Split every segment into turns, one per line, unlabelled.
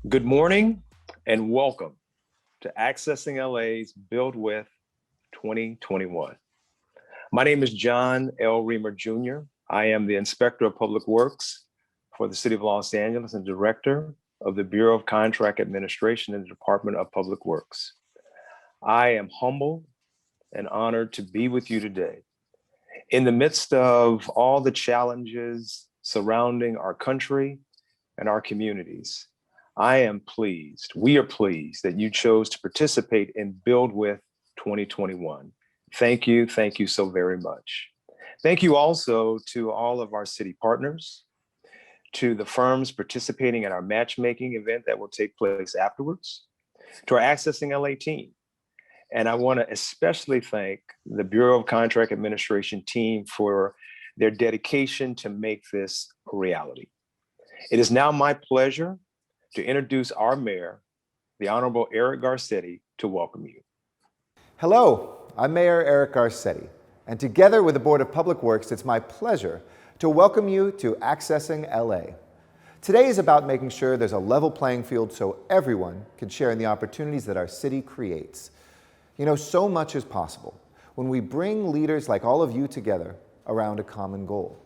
Good morning and welcome to Accessing LA's Build With 2021. My name is John L. Reamer Jr. I am the Inspector of Public Works for the City of Los Angeles and Director of the Bureau of Contract Administration in the Department of Public Works. I am humbled and honored to be with you today. In the midst of all the challenges surrounding our country and our communities, I am pleased, we are pleased that you chose to participate in Build With 2021. Thank you so very much. Thank you also to all of our city partners, to the firms participating in our matchmaking event that will take place afterwards, to our Accessing LA team. And I want to especially thank the Bureau of Contract Administration team for their dedication to make this a reality. It is now my pleasure to introduce our mayor, the Honorable Eric Garcetti, to welcome you.
Hello, I'm Mayor Eric Garcetti, and together with the Board of Public Works, it's my pleasure to welcome you to Accessing LA. Today is about making sure there's a level playing field so everyone can share in the opportunities that our city creates. You know, so much is possible when we bring leaders like all of you together around a common goal,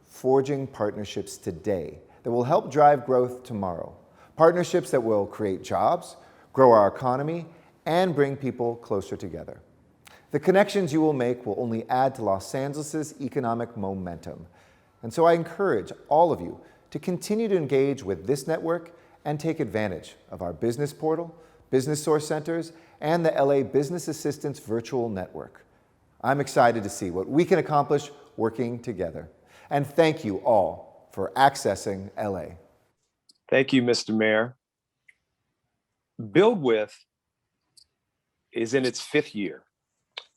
forging partnerships today that will help drive growth tomorrow. Partnerships that will create jobs, grow our economy, and bring people closer together. The connections you will make will only add to Los Angeles' economic momentum. And so I encourage all of you to continue to engage with this network and take advantage of our business portal, business source centers, and the LA Business Assistance virtual network. I'm excited to see what we can accomplish working together. And thank you all for accessing LA.
Thank you, Mr. Mayor. Build With is in its 5th year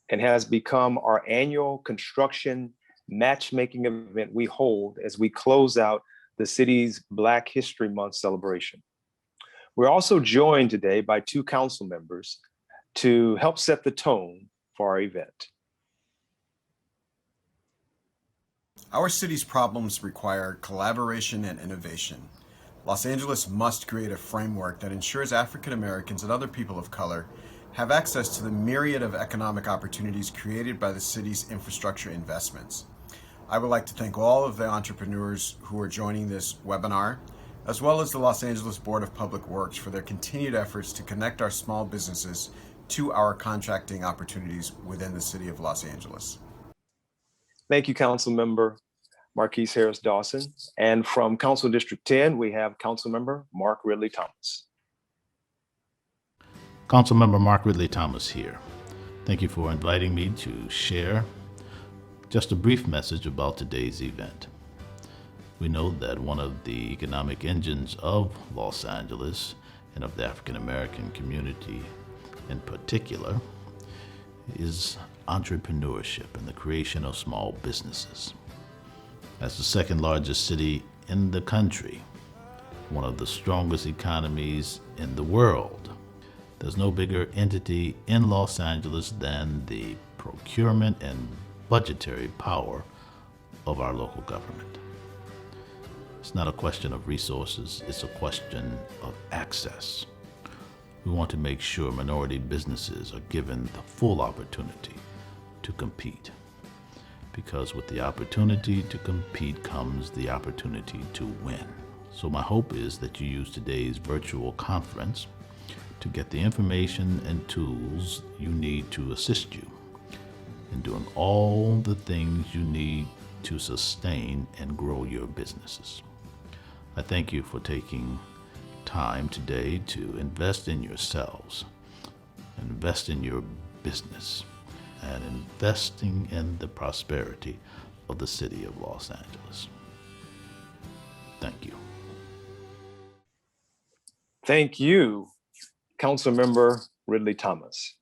and has become our annual construction matchmaking event we hold as we close out the city's Black History Month celebration. We're also joined today by 2 council members to help set the tone for our event.
Our city's problems require collaboration and innovation. Los Angeles must create a framework that ensures African Americans and other people of color have access to the myriad of economic opportunities created by the city's infrastructure investments. I would like to thank all of the entrepreneurs who are joining this webinar, as well as the Los Angeles Board of Public Works for their continued efforts to connect our small businesses to our contracting opportunities within the city of Los Angeles.
Thank you, Council Member Marquise Harris Dawson. And from Council District 10, we have Council Member Mark Ridley Thomas.
Councilmember Mark Ridley Thomas here. Thank you for inviting me to share just a brief message about today's event. We know that one of the economic engines of Los Angeles and of the African American community in particular is entrepreneurship and the creation of small businesses. As the 2nd largest city in the country, one of the strongest economies in the world, there's no bigger entity in Los Angeles than the procurement and budgetary power of our local government. It's not a question of resources, it's a question of access. We want to make sure minority businesses are given the full opportunity to compete, because with the opportunity to compete comes the opportunity to win. So my hope is that you use today's virtual conference to get the information and tools you need to assist you in doing all the things you need to sustain and grow your businesses. I thank you for taking time today to invest in yourselves, invest in your business, and investing in the prosperity of the city of Los Angeles. Thank you.
Thank you, Council Member Ridley Thomas.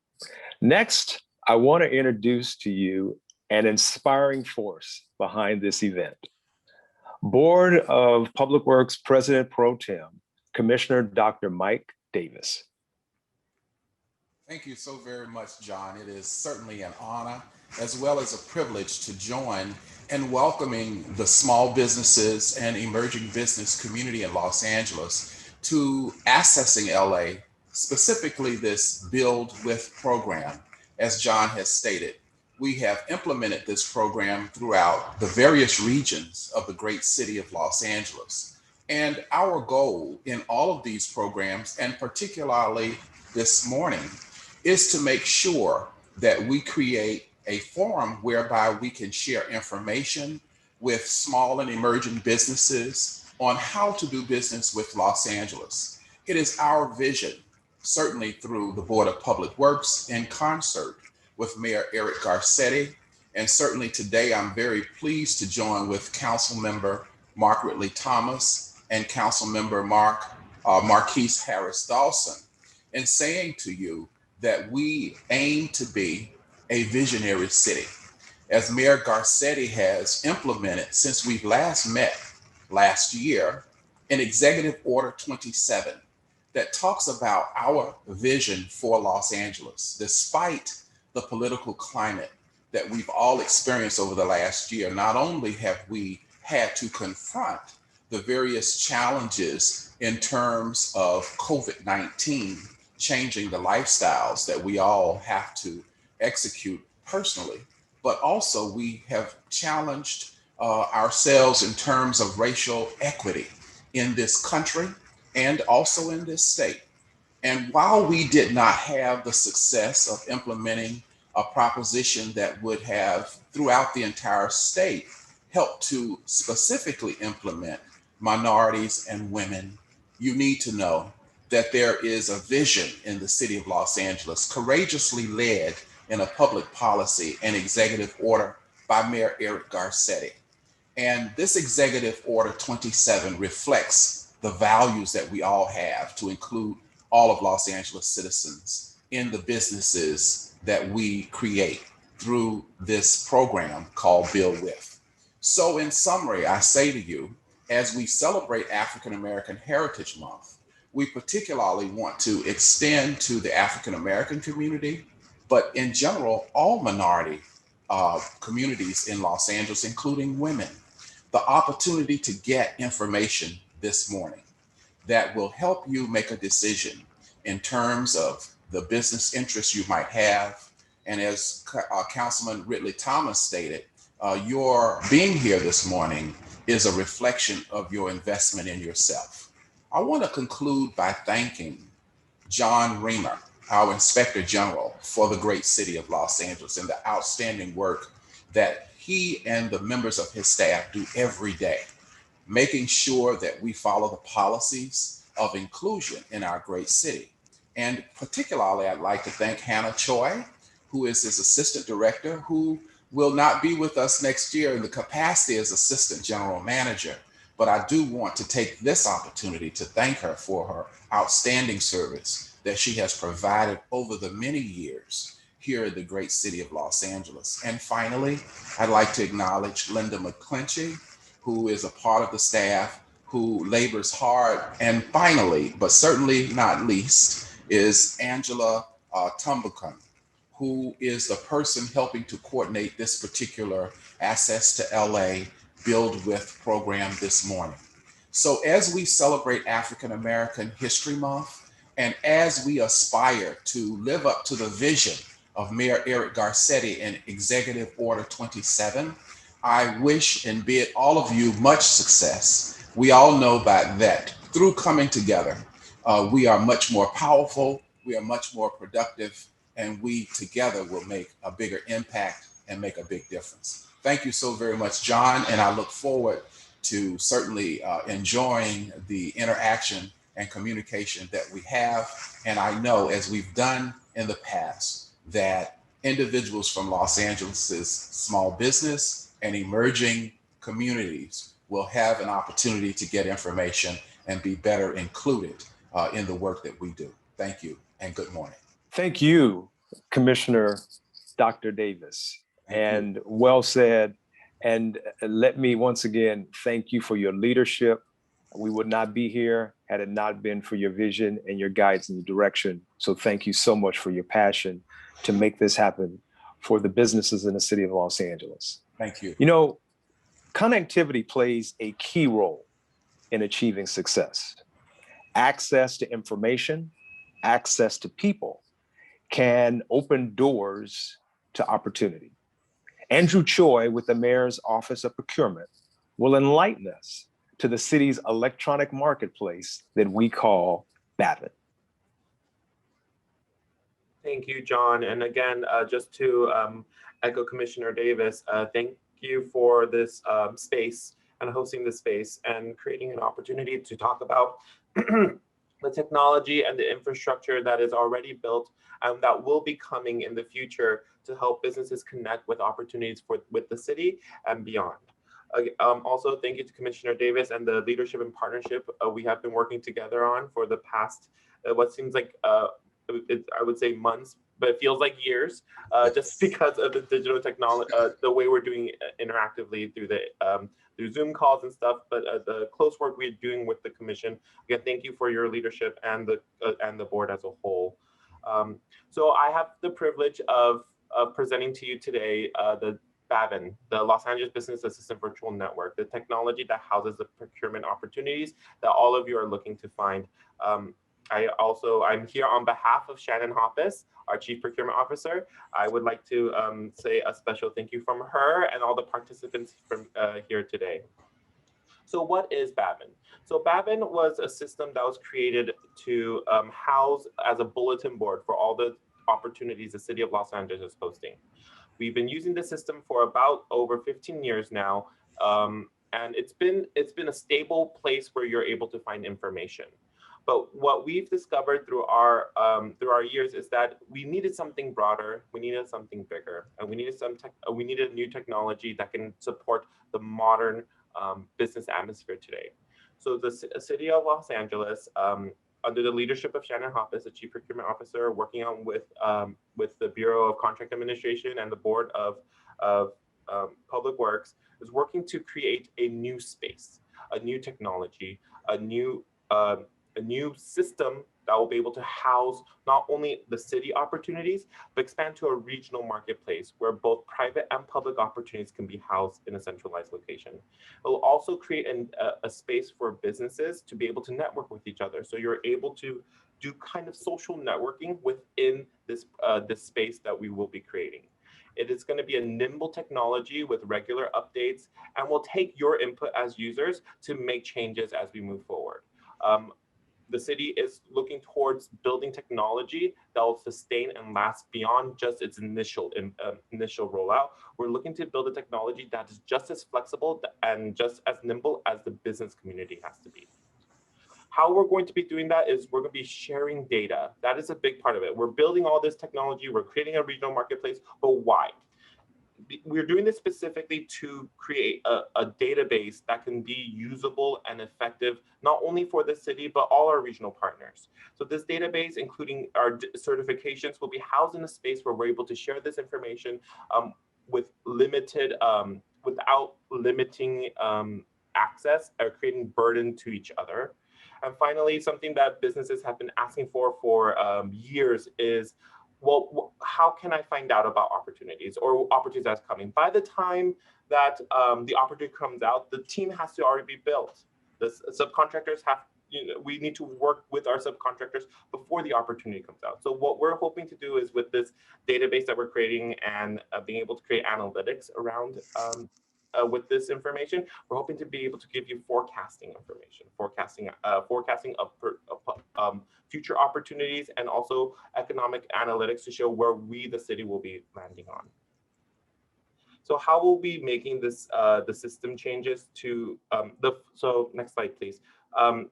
Next, I want to introduce to you an inspiring force behind this event. Board of Public Works President Pro Tem, Commissioner Dr. Mike Davis.
Thank you so very much, John. It is certainly an honor as well as a privilege to join in welcoming the small businesses and emerging business community in Los Angeles to accessing LA, specifically this Build With program. As John has stated, we have implemented this program throughout the various regions of the great city of Los Angeles. And our goal in all of these programs, and particularly this morning, is to make sure that we create a forum whereby we can share information with small and emerging businesses on how to do business with Los Angeles. It is our vision, certainly through the Board of Public Works in concert with Mayor Eric Garcetti. And certainly today, I'm very pleased to join with Council Member Mark Ridley Thomas and Council Member Marquise Harris Dawson in saying to you that we aim to be a visionary city. As Mayor Garcetti has implemented since we last met last year, an Executive Order 27 that talks about our vision for Los Angeles, despite the political climate that we've all experienced over the last year. Not only have we had to confront the various challenges in terms of COVID-19 changing the lifestyles that we all have to execute personally, but also we have challenged ourselves in terms of racial equity in this country and also in this state. And while we did not have the success of implementing a proposition that would have throughout the entire state helped to specifically implement minorities and women, you need to know that there is a vision in the city of Los Angeles, courageously led in a public policy and executive order by Mayor Eric Garcetti. And this Executive Order 27 reflects the values that we all have to include all of Los Angeles citizens in the businesses that we create through this program called Build With. So in summary, I say to you, as we celebrate African American Heritage Month, we particularly want to extend to the African American community, but in general, all minority communities in Los Angeles, including women, the opportunity to get information this morning that will help you make a decision in terms of the business interests you might have. And as Councilman Ridley Thomas stated, your being here this morning is a reflection of your investment in yourself. I want to conclude by thanking John Reamer, our Inspector General for the great city of Los Angeles, and the outstanding work that he and the members of his staff do every day, making sure that we follow the policies of inclusion in our great city. And particularly, I'd like to thank Hannah Choi, who is his assistant director, who will not be with us next year in the capacity as assistant general manager. But I do want to take this opportunity to thank her for her outstanding service that she has provided over the many years here in the great city of Los Angeles. And finally, I'd like to acknowledge Linda McClinchy, who is a part of the staff who labors hard. And finally, but certainly not least, is Angela Tumbukan, who is the person helping to coordinate this particular Access to LA Build With program this morning. So as we celebrate African American History Month, and as we aspire to live up to the vision of Mayor Eric Garcetti and Executive Order 27, I wish and bid all of you much success. We all know that through coming together, we are much more powerful, we are much more productive, and we together will make a bigger impact and make a big difference. Thank you so very much, John, and I look forward to certainly enjoying the interaction and communication that we have. And I know, as we've done in the past, that individuals from Los Angeles's small business and emerging communities will have an opportunity to get information and be better included in the work that we do. Thank you and good morning.
Thank you, Commissioner Dr. Davis. And well said. And let me once again thank you for your leadership. We would not be here had it not been for your vision and your guidance and direction. So thank you so much for your passion to make this happen for the businesses in the city of Los Angeles.
Thank you.
You know, connectivity plays a key role in achieving success. access to information, access to people can open doors to opportunity. Andrew Choi with the Mayor's Office of Procurement will enlighten us to the city's electronic marketplace that we call Babin.
Thank you, John. And again, just to echo Commissioner Davis, thank you for this space and hosting this space and creating an opportunity to talk about the technology and the infrastructure that is already built and that will be coming in the future to help businesses connect with opportunities with the city and beyond. Also, thank you to Commissioner Davis and the leadership and partnership we have been working together on for the past, what seems like I would say months, but it feels like years, just because of the digital technology, the way we're doing interactively through the through Zoom calls and stuff. But the close work we're doing with the commission. Again, thank you for your leadership and the board as a whole. So I have the privilege of presenting to you today the Babin, the Los Angeles Business Assistant Virtual Network, the technology that houses the procurement opportunities that all of you are looking to find. I'm here on behalf of Shannon Hoppus, our Chief Procurement Officer. I would like to say a special thank you from her and all the participants from here today. So what is Babin? So Babin was a system that was created to house as a bulletin board for all the opportunities the City of Los Angeles is hosting. We've been using the system for about over 15 years now, and it's been a stable place where you're able to find information. But what we've discovered through our years is that we needed something broader, we needed something bigger, and we needed new technology that can support the modern business atmosphere today. So the City of Los Angeles, under the leadership of Shannon Hoppus, the Chief Procurement Officer, working on with the Bureau of Contract Administration and the Board of Public Works, is working to create a new space, a new technology, a new system that will be able to house not only the city opportunities, but expand to a regional marketplace where both private and public opportunities can be housed in a centralized location. It will also create a space for businesses to be able to network with each other. So you're able to do kind of social networking within this space that we will be creating. It is going to be a nimble technology with regular updates, and will take your input as users to make changes as we move forward. The city is looking towards building technology that will sustain and last beyond just its initial rollout. We're looking to build a technology that is just as flexible and just as nimble as the business community has to be. How we're going to be doing that is we're going to be sharing data. That is a big part of it. We're building all this technology. We're creating a regional marketplace, but why? We're doing this specifically to create a database that can be usable and effective, not only for the city, but all our regional partners. So this database, including our certifications, will be housed in a space where we're able to share this information without limiting access or creating burden to each other. And finally, something that businesses have been asking for years is, well, how can I find out about opportunities or opportunities that's coming? By the time that the opportunity comes out, the team has to already be built. The subcontractors we need to work with our subcontractors before the opportunity comes out. So what we're hoping to do is with this database that we're creating and being able to create analytics around with this information, we're hoping to be able to give you forecasting information, forecasting of future opportunities, and also economic analytics to show where we, the city, will be landing on. So how will we be making this the system changes to so next slide, please.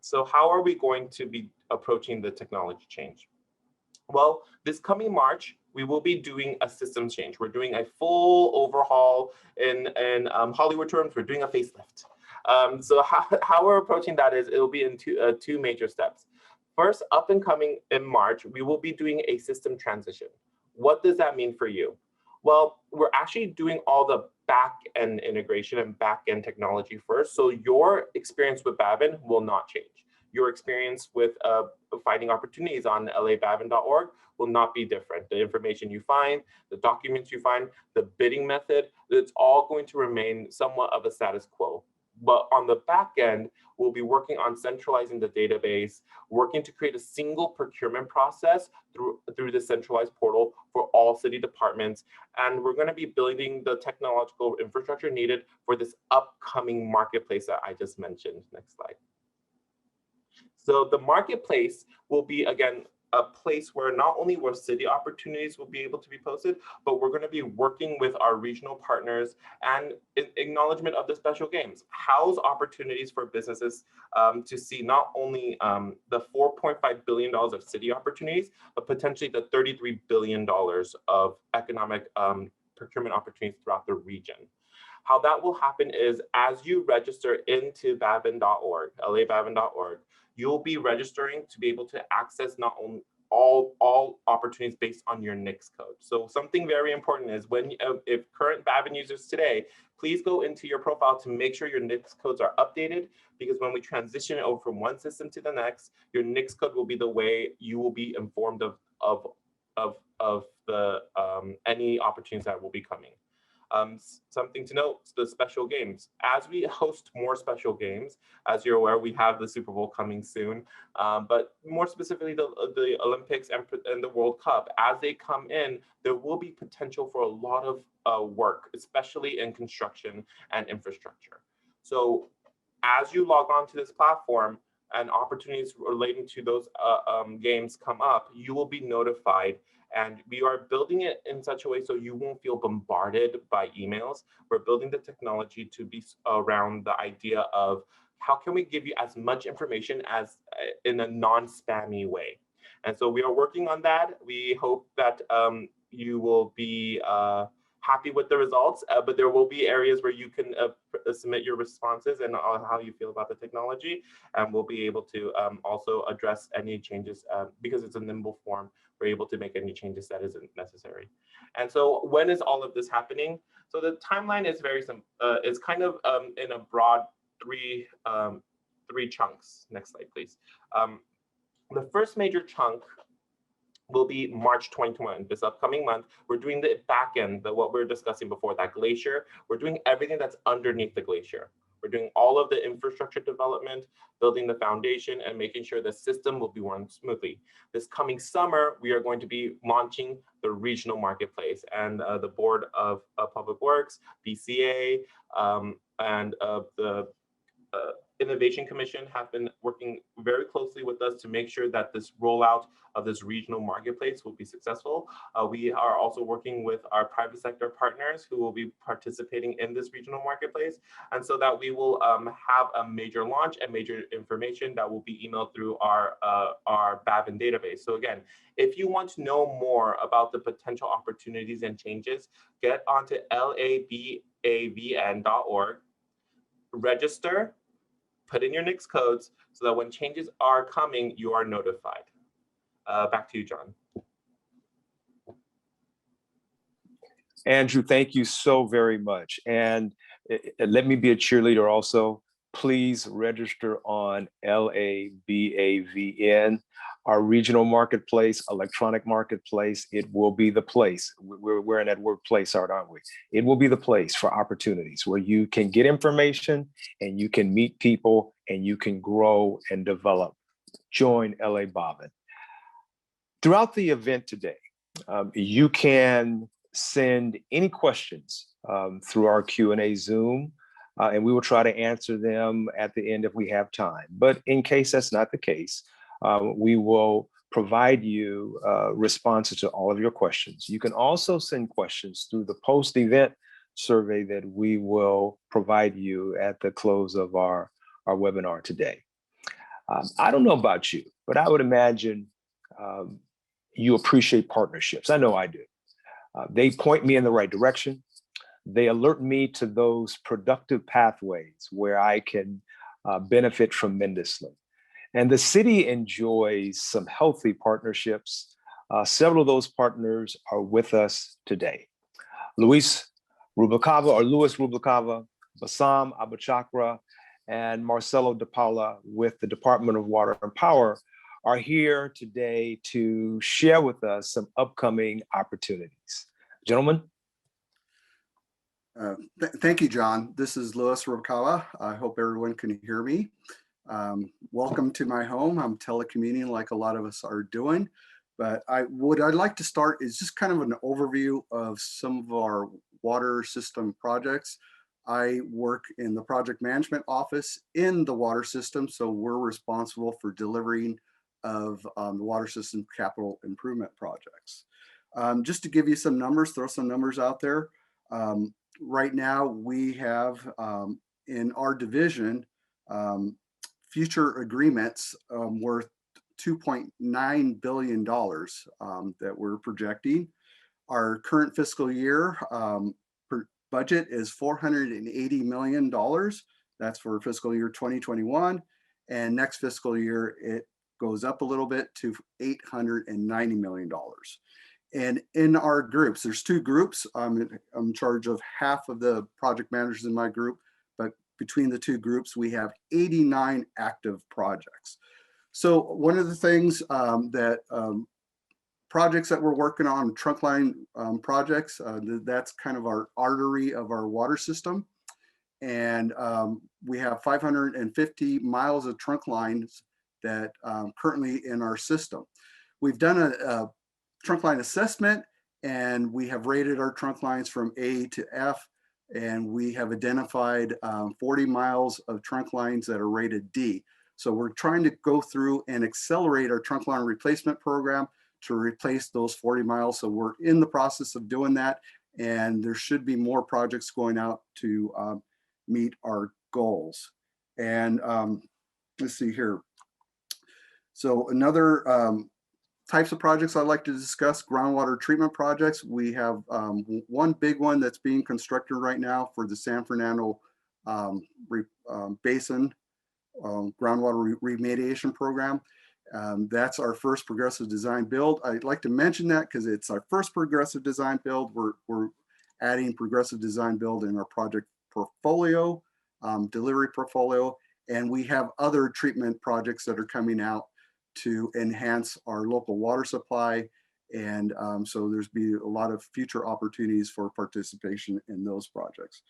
So how are we going to be approaching the technology change? Well, this coming March, we will be doing a systems change. We're doing a full overhaul in Hollywood terms. We're doing a facelift. So how we're approaching that is it'll be in two major steps. First, up and coming in March, we will be doing a system transition. What does that mean for you? Well, we're actually doing all the back-end integration and back-end technology first. So your experience with Babin will not change. Your experience with finding opportunities on lababin.org will not be different. The information you find, the documents you find, the bidding method, it's all going to remain somewhat of a status quo. But on the back end, we'll be working on centralizing the database, working to create a single procurement process through the centralized portal for all city departments. And we're going to be building the technological infrastructure needed for this upcoming marketplace that I just mentioned. Next slide. So the marketplace will be, again, a place where not only will city opportunities will be able to be posted, but we're going to be working with our regional partners and in acknowledgement of the special games, house opportunities for businesses to see not only the $4.5 billion of city opportunities, but potentially the $33 billion of economic procurement opportunities throughout the region. How that will happen is as you register into bavin.org, labavin.org, you'll be registering to be able to access not only all opportunities based on your NICS code. So something very important is when if current Bavin users today, please go into your profile to make sure your NICS codes are updated, because when we transition it over from one system to the next, your NICS code will be the way you will be informed of the any opportunities that will be coming. Something to note, the special games. As we host more special games, as you're aware, we have the Super Bowl coming soon, but more specifically the Olympics and the World Cup. As they come in, there will be potential for a lot of work, especially in construction and infrastructure. So as you log on to this platform and opportunities relating to those games come up, you will be notified. And we are building it in such a way so you won't feel bombarded by emails. We're building the technology to be around the idea of how can we give you as much information as in a non-spammy way. And so we are working on that. We hope that you will be happy with the results, but there will be areas where you can submit your responses and how you feel about the technology. And we'll be able to also address any changes because it's a nimble form. We're able to make any changes that isn't necessary. And so when is all of this happening? So the timeline is very simple. It's kind of in a broad three chunks. Next slide, please. The first major chunk will be March 2021, this upcoming month. We're doing the back end, what we were discussing before, that glacier. We're doing everything that's underneath the glacier. We're doing all of the infrastructure development, building the foundation, and making sure the system will be run smoothly. This coming summer, we are going to be launching the regional marketplace, and the Board of Public Works, BCA, and the Innovation Commission have been working very closely with us to make sure that this rollout of this regional marketplace will be successful. We are also working with our private sector partners who will be participating in this regional marketplace, and so that we will have a major launch and major information that will be emailed through our Bavin database. So again, if you want to know more about the potential opportunities and changes, get onto labavn.org, register, put in your NICS codes so that when changes are coming, you are notified. Back to you, John.
Andrew, thank you so very much. And let me be a cheerleader also. Please register on LABAVN, our regional marketplace, electronic marketplace. It will be the place. We're in that word place, aren't we? It will be the place for opportunities where you can get information and you can meet people and you can grow and develop. Join LA Bavin. Throughout the event today, you can send any questions through our Q&A Zoom, and we will try to answer them at the end if we have time. But in case that's not the case, we will provide you responses to all of your questions. You can also send questions through the post-event survey that we will provide you at the close of our webinar today. I don't know about you, but I would imagine you appreciate partnerships. I know I do. They point me in the right direction. They alert me to those productive pathways where I can benefit tremendously. And the city enjoys some healthy partnerships. Several of those partners are with us today. Louis Rubalcava, Bassam Abachakra, and Marcelo De Paula with the Department of Water and Power are here today to share with us some upcoming opportunities. Gentlemen.
Thank you, John. This is Louis Rukawa. I hope everyone can hear me. Welcome to my home. I'm telecommuting like a lot of us are doing, but what I'd like to start is just kind of an overview of some of our water system projects. I work in the project management office in the water system, so we're responsible for delivering of the water system capital improvement projects. Just to give you some numbers, throw some numbers out there. Right now, we have in our division future agreements worth $2.9 billion that we're projecting. Our current fiscal year budget is $480 million. That's for fiscal year 2021. And next fiscal year, it goes up a little bit to $890 million. And in our groups, there's two groups. I'm in charge of half of the project managers in my group, but between the two groups, we have 89 active projects. So one of the things projects that we're working on, trunk line projects, that's kind of our artery of our water system. And we have 550 miles of trunk lines that currently in our system. We've done a trunk line assessment, and we have rated our trunk lines from A to F, and we have identified 40 miles of trunk lines that are rated D. So we're trying to go through and accelerate our trunk line replacement program to replace those 40 miles. So we're in the process of doing that, and there should be more projects going out to meet our goals. And let's see here. So another types of projects I'd like to discuss, groundwater treatment projects. We have one big one that's being constructed right now for the San Fernando Basin groundwater remediation program. That's our first progressive design build. I'd like to mention that because it's our first progressive design build. We're adding progressive design build in our project portfolio, delivery portfolio, and we have other treatment projects that are coming out to enhance our local water supply. And so there's be a lot of future opportunities for participation in those projects.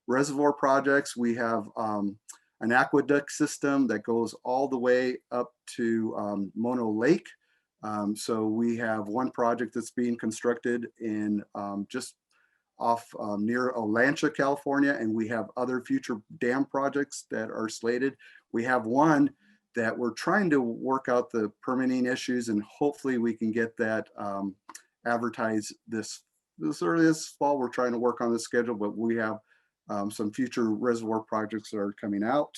Reservoir projects, we have an aqueduct system that goes all the way up to Mono Lake. So we have one project that's being constructed in just off near Olancha, California, and we have other future dam projects that are slated. We have one that we're trying to work out the permitting issues, and hopefully we can get that advertised this early this fall. We're trying to work on the schedule, but we have some future reservoir projects that are coming out.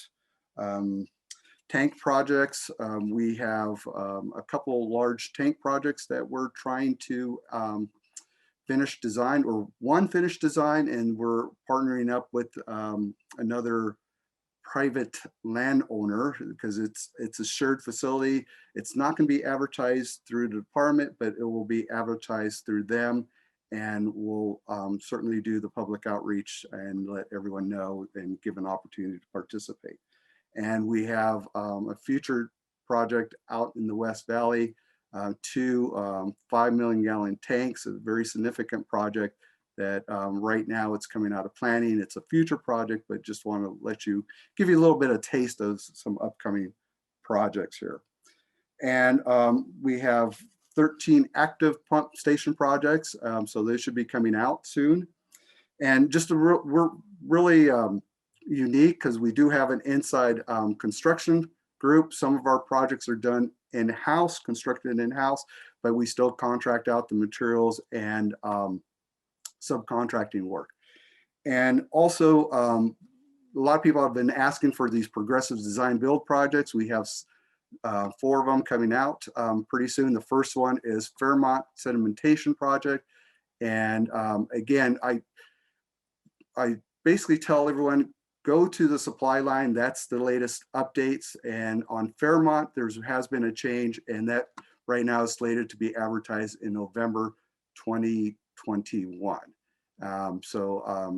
Tank projects, we have a couple large tank projects that we're trying to finish design, or one finished design, and we're partnering up with another private landowner because it's a shared facility. It's not going to be advertised through the department, but it will be advertised through them, and we'll certainly do the public outreach and let everyone know and give an opportunity to participate. And we have a future project out in the West Valley, two 5 million gallon tanks, a very significant project that right now it's coming out of planning. It's a future project, but just want to give you a little bit of taste of some upcoming projects here. And we have 13 active pump station projects, so they should be coming out soon. And just we're really unique because we do have an inside construction group. Some of our projects are done in-house, constructed in-house, but we still contract out the materials and subcontracting work. And also, a lot of people have been asking for these progressive design build projects. We have 4 of them coming out pretty soon. The first one is Fairmont Sedimentation Project. And again, I basically tell everyone, go to the supply line. That's the latest updates. And on Fairmont, there has been a change, and that right now is slated to be advertised in November 2021.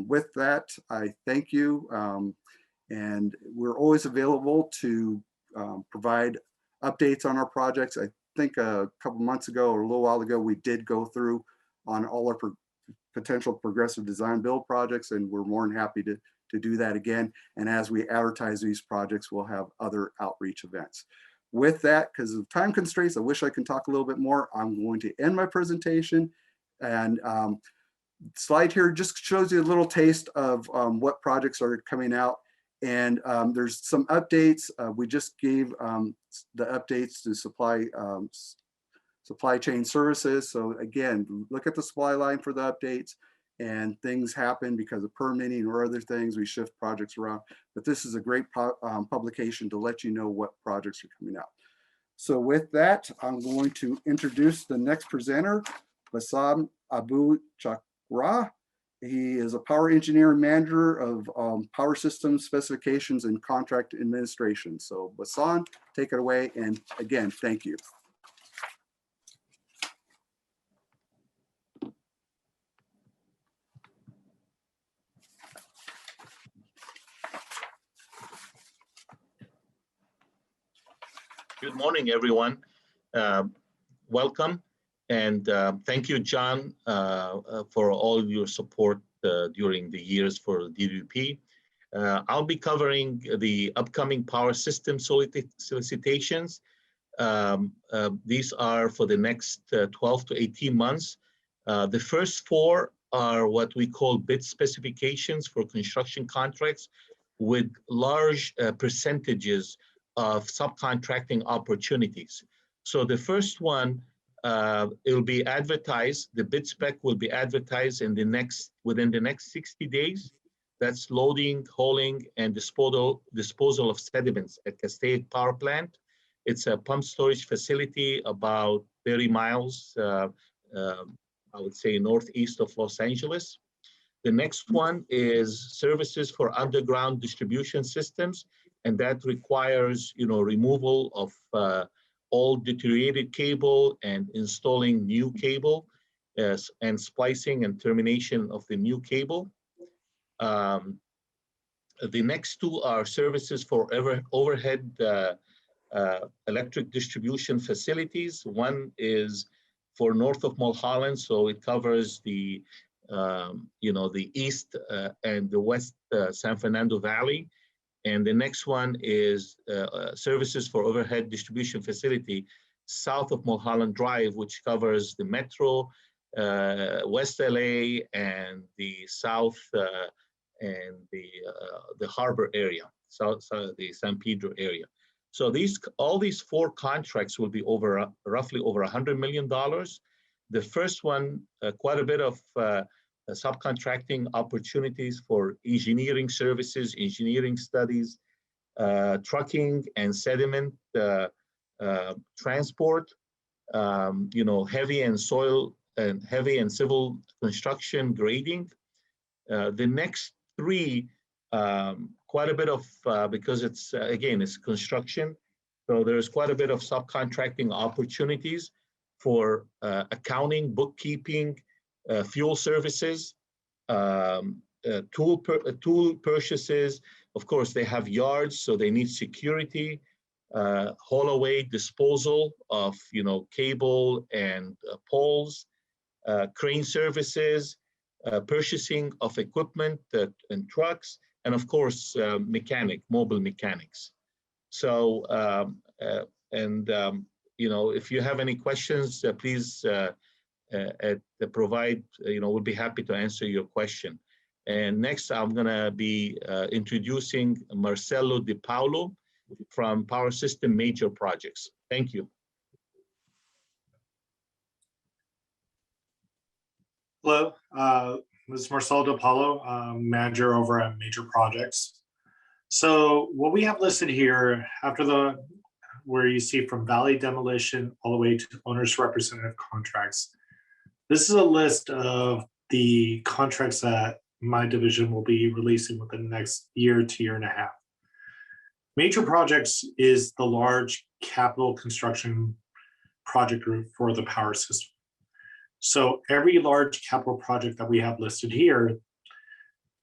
With that, I thank you. And we're always available to provide updates on our projects. I think a couple months ago or a little while ago, we did go through on all our potential progressive design build projects, and we're more than happy to do that again. And as we advertise these projects, we'll have other outreach events. With that, because of time constraints, I wish I can talk a little bit more. I'm going to end my presentation, and slide here just shows you a little taste of what projects are coming out. And there's some updates. We just gave the updates to supply chain services. So again, look at the supply line for the updates, and things happen because of permitting or other things. We shift projects around, but this is a great publication to let you know what projects are coming out. So with that, I'm going to introduce the next presenter, Bassam Abu Chakra. He is a power engineer and manager of power systems specifications and contract administration. So Bassam, take it away. And again, thank you.
Good morning, everyone. Welcome, and thank you, John, for all your support during the years for DWP. I'll be covering the upcoming power system solicitations. These are for the next 12 to 18 months. The first four are what we call bid specifications for construction contracts with large percentages of subcontracting opportunities. So the first one, it'll be advertised, the bid spec will be advertised within the next 60 days. That's loading, hauling, and disposal of sediments at Castaic Power Plant. It's a pump storage facility about 30 miles, I would say northeast of Los Angeles. The next one is services for underground distribution systems, and that requires, removal of all deteriorated cable and installing new cable, and splicing and termination of the new cable. The next two are services for overhead electric distribution facilities. One is for north of Mulholland, so it covers the the east and the west San Fernando Valley. And the next one is services for overhead distribution facility south of Mulholland Drive, which covers the Metro, West LA, and the South and the Harbor area, so the San Pedro area. So all these four contracts will be roughly over $100 million. The first one, quite a bit of subcontracting opportunities for engineering services, engineering studies, trucking and sediment transport, heavy and civil construction grading. The next three, quite a bit of, because it's, again, it's construction. So there's quite a bit of subcontracting opportunities for accounting, bookkeeping, fuel services, tool purchases. Of course, they have yards, so they need security, haul away disposal of cable and poles, crane services, purchasing of equipment and trucks, and of course, mobile mechanics. So, if you have any questions, please provide, we'll be happy to answer your question. And next, I'm gonna be introducing Marcelo Di Paolo from Power System Major Projects. Thank you.
Hello, this is Marcelo Di Paolo, manager over at Major Projects. So what we have listed here, where you see from Valley Demolition all the way to owner's representative contracts, this is a list of the contracts that my division will be releasing within the next year to year and a half. Major Projects is the large capital construction project group for the power system. So every large capital project that we have listed here,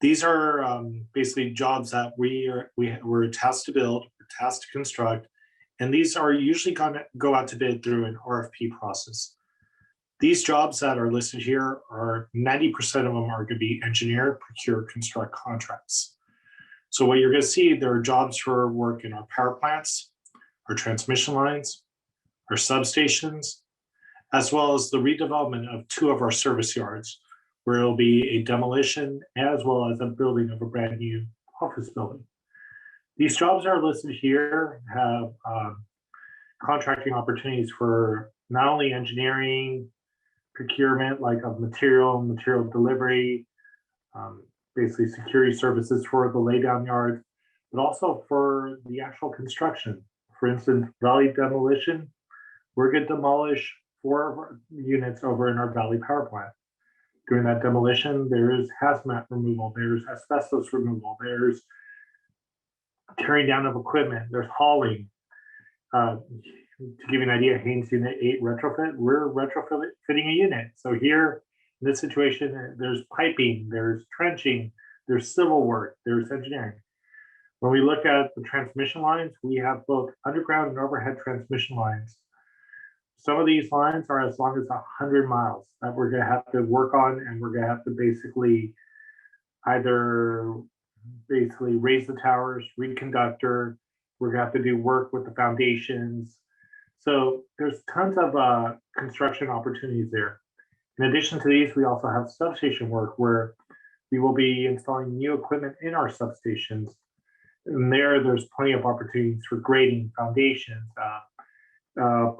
these are basically jobs that we're tasked to build, we're tasked to construct, and these are usually going to go out to bid through an RFP process. These jobs that are listed here are 90% of them are going to be engineer, procure, construct contracts. So what you're going to see, there are jobs for work in our power plants, our transmission lines, our substations, as well as the redevelopment of 2 of our service yards, where it'll be a demolition as well as a building of a brand new office building. These jobs that are listed here have contracting opportunities for not only engineering, procurement, like of material delivery, basically security services for the laydown yards, but also for the actual construction. For instance, Valley Demolition, we're going to demolish 4 of our units over in our Valley Power Plant. During that demolition, there is hazmat removal, there's asbestos removal, there's tearing down of equipment, there's hauling. To give you an idea, Haynes Unit 8 retrofit, we're retrofitting a unit. So here, in this situation, there's piping, there's trenching, there's civil work, there's engineering. When we look at the transmission lines, we have both underground and overhead transmission lines. Some of these lines are as long as 100 miles that we're going to have to work on, and we're going to have to basically either raise the towers, read conductor. We're going to have to do work with the foundations. So there's tons of construction opportunities there. In addition to these, we also have substation work where we will be installing new equipment in our substations. And there's plenty of opportunities for grading foundations,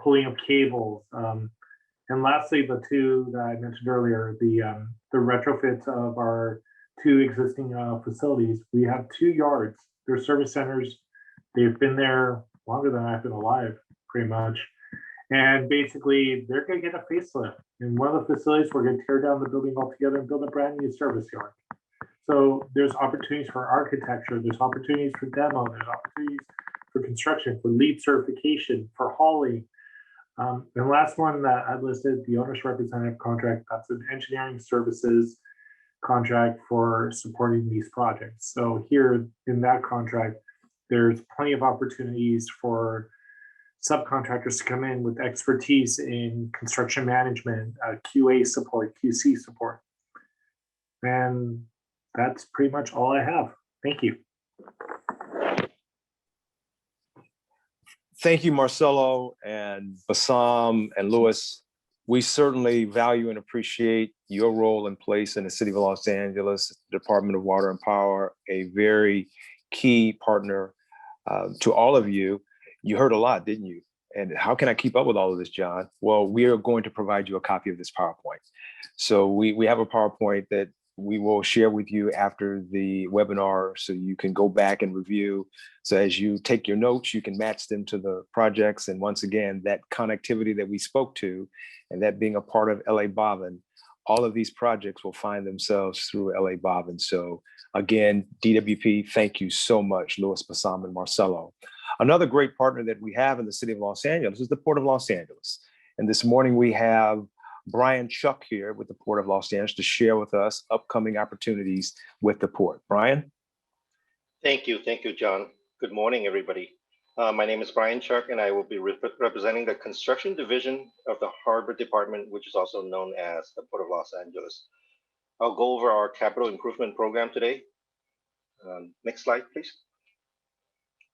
pulling up cables. And lastly, the 2 that I mentioned earlier, the retrofits of our 2 existing facilities. We have 2 yards. They're service centers. They've been there longer than I've been alive, pretty much. And basically, they're going to get a facelift. In one of the facilities, we're going to tear down the building altogether and build a brand new service yard. So there's opportunities for architecture, there's opportunities for demo, there's opportunities for construction, for LEED certification, for hauling. And last one that I listed, the owner's representative contract, that's an engineering services contract for supporting these projects. So here in that contract, there's plenty of opportunities for subcontractors to come in with expertise in construction management, QA support, QC support. And that's pretty much all I have. Thank you.
Thank you, Marcelo and Bassam and Louis. We certainly value and appreciate your role and place in the City of Los Angeles, Department of Water and Power, a very key partner to all of you. You heard a lot, didn't you? And how can I keep up with all of this, John? Well, we are going to provide you a copy of this PowerPoint. So we have a PowerPoint that we will share with you after the webinar so you can go back and review. So as you take your notes, you can match them to the projects. And once again, that connectivity that we spoke to, and that being a part of LA Bobbin, all of these projects will find themselves through LA Bobbin. So again, DWP, thank you so much, Louis, Bassam, and Marcelo. Another great partner that we have in the City of Los Angeles is the Port of Los Angeles. And this morning we have Brian Chuck here with the Port of Los Angeles to share with us upcoming opportunities with the port. Brian?
Thank you, John. Good morning, everybody. My name is Brian Chuck, and I will be representing the Construction Division of the Harbor Department, which is also known as the Port of Los Angeles. I'll go over our capital improvement program today. Next slide, please.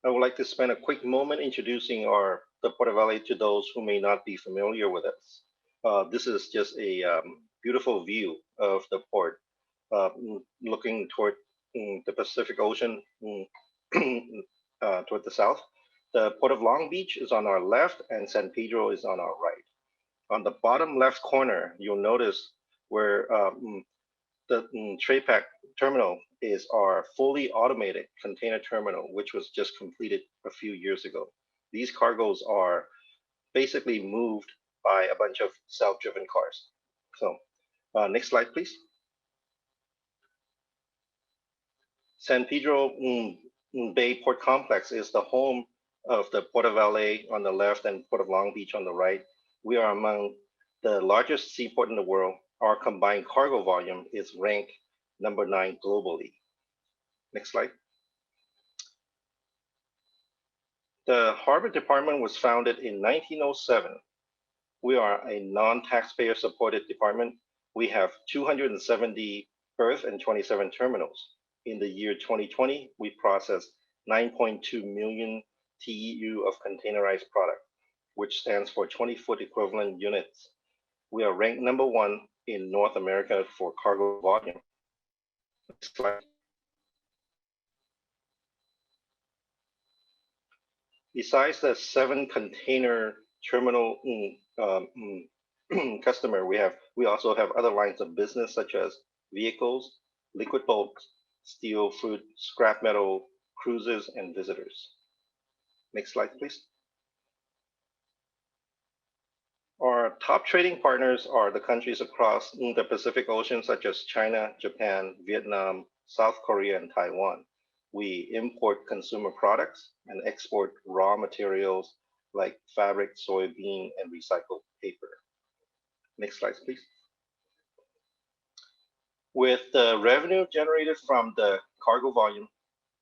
I would like to spend a quick moment introducing the Port of LA to those who may not be familiar with us. This is just a beautiful view of the port, looking toward the Pacific Ocean toward the south. The Port of Long Beach is on our left and San Pedro is on our right. On the bottom left corner, you'll notice where the TraPac terminal is our fully automated container terminal, which was just completed a few years ago. These cargoes are basically moved by a bunch of self-driven cars. So next slide, please. San Pedro Bay Port Complex is the home of the Port of LA on the left and Port of Long Beach on the right. We are among the largest seaport in the world. Our combined cargo volume is ranked number 9 globally. Next slide. The Harbor Department was founded in 1907 We are a non-taxpayer supported department. We have 270 berth and 27 terminals. In the year 2020, we processed 9.2 million TEU of containerized product, which stands for 20-foot equivalent units. We are ranked #1 in North America for cargo volume. Next slide. Besides the 7 container terminal customer, we also have other lines of business such as vehicles, liquid bulk, steel, food, scrap metal, cruises, and visitors. Next slide, please. Our top trading partners are the countries across the Pacific Ocean, such as China, Japan, Vietnam, South Korea, and Taiwan. We import consumer products and export raw materials like fabric, soybean, and recycled paper. Next slide, please. With the revenue generated from the cargo volume,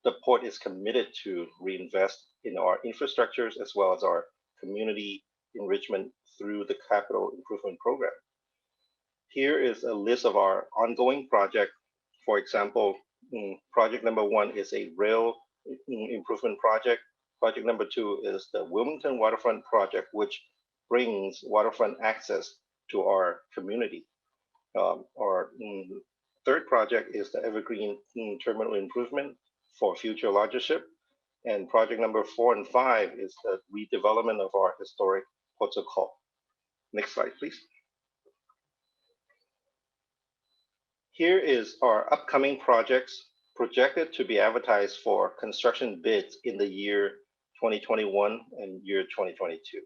the port is committed to reinvest in our infrastructures as well as our community enrichment through the capital improvement program. Here is a list of our ongoing projects. For example, project #1 is a rail improvement project. Project #2 is the Wilmington Waterfront Project, which brings waterfront access to our community. Our third project is the Evergreen Terminal Improvement for future larger ship. And project #4 and 5 is the redevelopment of our historic ports of call. Next slide, please. Here is our upcoming projects projected to be advertised for construction bids in the year 2021 and year 2022.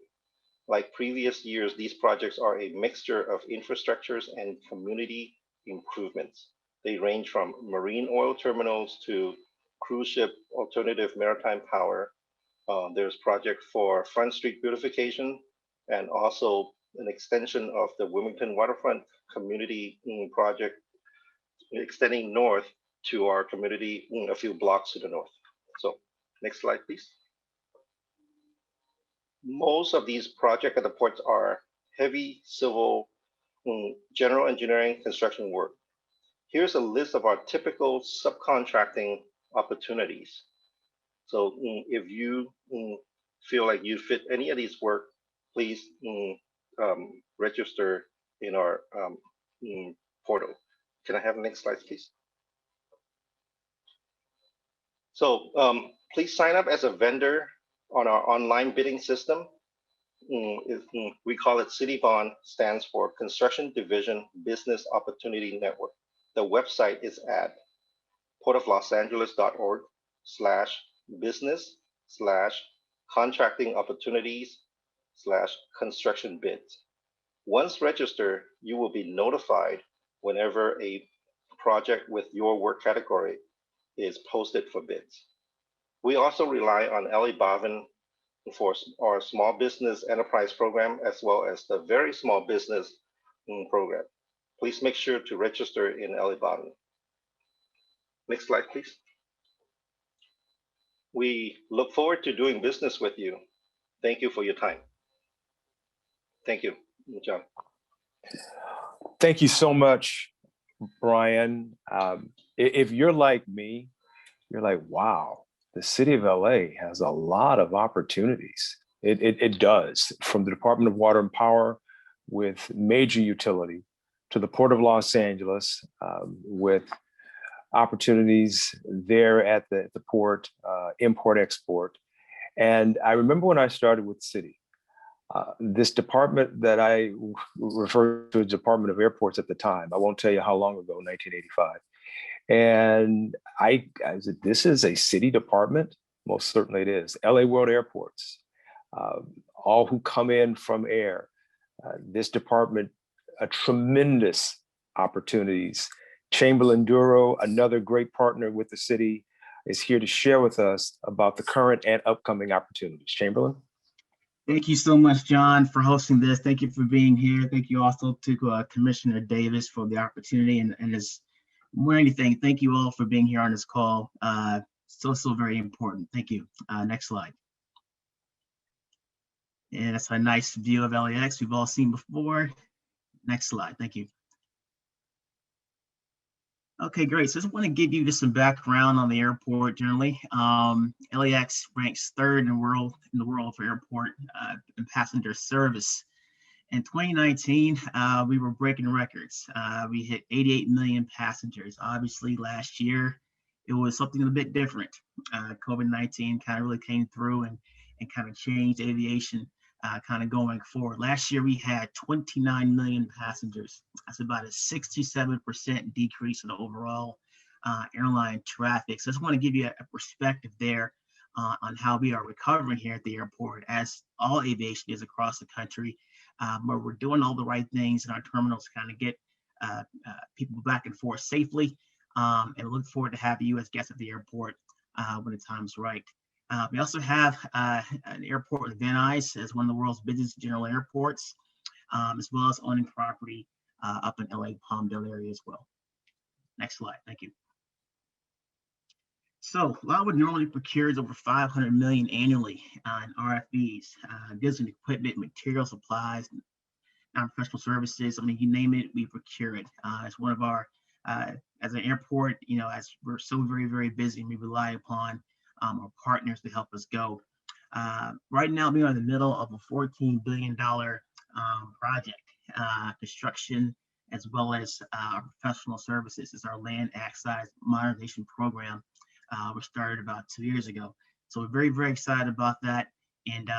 Like previous years, these projects are a mixture of infrastructures and community improvements. They range from marine oil terminals to cruise ship alternative maritime power. There's project for Front Street beautification and also an extension of the Wilmington Waterfront community project extending north to our community a few blocks to the north. So next slide, please. Most of these projects at the ports are heavy civil, general engineering construction work. Here's a list of our typical subcontracting opportunities. So if you feel like you fit any of these work, please register in our portal. Can I have the next slide, please? So please sign up as a vendor on our online bidding system. We call it CityBond, stands for Construction Division Business Opportunity Network. The website is at portoflosangeles.org/business/contracting opportunities/construction bids. Once registered, you will be notified whenever a project with your work category is posted for bids. We also rely on LA Bavin for our small business enterprise program, as well as the very small business program. Please make sure to register in LA Bavin. Next slide, please. We look forward to doing business with you. Thank you for your time. Thank you, John.
Thank you so much, Brian. If you're like me, you're like, wow, the city of LA has a lot of opportunities. It does, from the Department of Water and Power with major utility to the Port of Los Angeles with opportunities there at the port, import, export. And I remember when I started with City, this department that I referred to as Department of Airports at the time, I won't tell you how long ago, 1985. And I said, this is a city department? Most certainly it is. LA World Airports, all who come in from air, this department, a tremendous opportunities. Chamberlain Duro, another great partner with the city, is here to share with us about the current and upcoming opportunities. Chamberlain?
Thank you so much, John, for hosting this. Thank you for being here. Thank you also to Commissioner Davis for the opportunity. And as more anything, thank you all for being here on this call. So very important. Thank you. Next slide. And that's a nice view of LAX we've all seen before. Next slide, thank you. Okay, great. So I just want to give you just some background on the airport generally. LAX ranks third in the world for airport and passenger service. In 2019, we were breaking records. We hit 88 million passengers. Obviously, last year, it was something a bit different. COVID-19 kind of really came through and kind of changed aviation kind of going forward. Last year, we had 29 million passengers. That's about a 67% decrease in the overall airline traffic. So I just want to give you a perspective there on how we are recovering here at the airport, as all aviation is across the country. But we're doing all the right things in our terminals to kind of get people back and forth safely, and look forward to having you as guests at the airport when the time's right. We also have an airport in Van Nuys as one of the world's busiest general airports, as well as owning property up in LA Palmdale area as well. Next slide, thank you. So LAWA normally procures over 500 million annually in RFEs, goods and equipment, material supplies, non-professional services. I mean, you name it, we procure it. It's one of our, as an airport, you know, as we're so very, very busy, we rely upon our partners to help us go. Right now, we are in the middle of a $14 billion project, construction, as well as our professional services. Is our land access modernization program. We started about 2 years ago. So we're very, very excited about that. And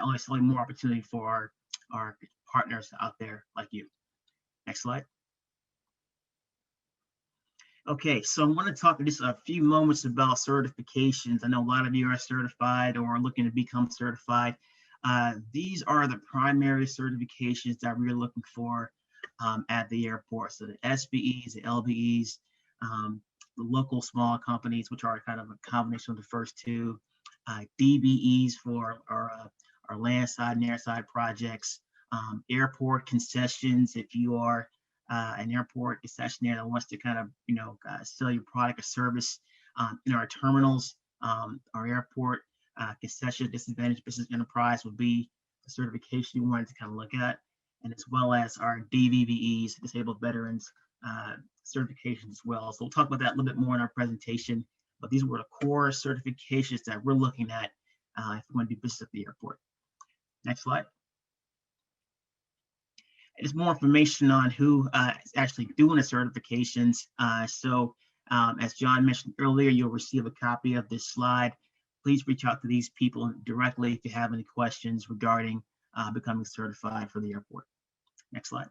only selling more opportunity for our partners out there like you. Next slide. Okay, so I want to talk just a few moments about certifications. I know a lot of you are certified or are looking to become certified. These are the primary certifications that we're looking for at the airport. So the SBEs, the LBEs, the local small companies, which are kind of a combination of the first two, DBEs for our landside and airside projects, airport concessions. If you are an airport concessionaire that wants to kind of, you know, sell your product or service in our terminals, our airport concession disadvantaged business enterprise would be the certification you wanted to kind of look at, and as well as our DVVEs, disabled veterans certifications as well. So we'll talk about that a little bit more in our presentation, but these were the core certifications that we're looking at if we want to do business at the airport. Next slide. There's more information on who is actually doing the certifications. As John mentioned earlier, you'll receive a copy of this slide. Please reach out to these people directly if you have any questions regarding becoming certified for the airport. Next slide.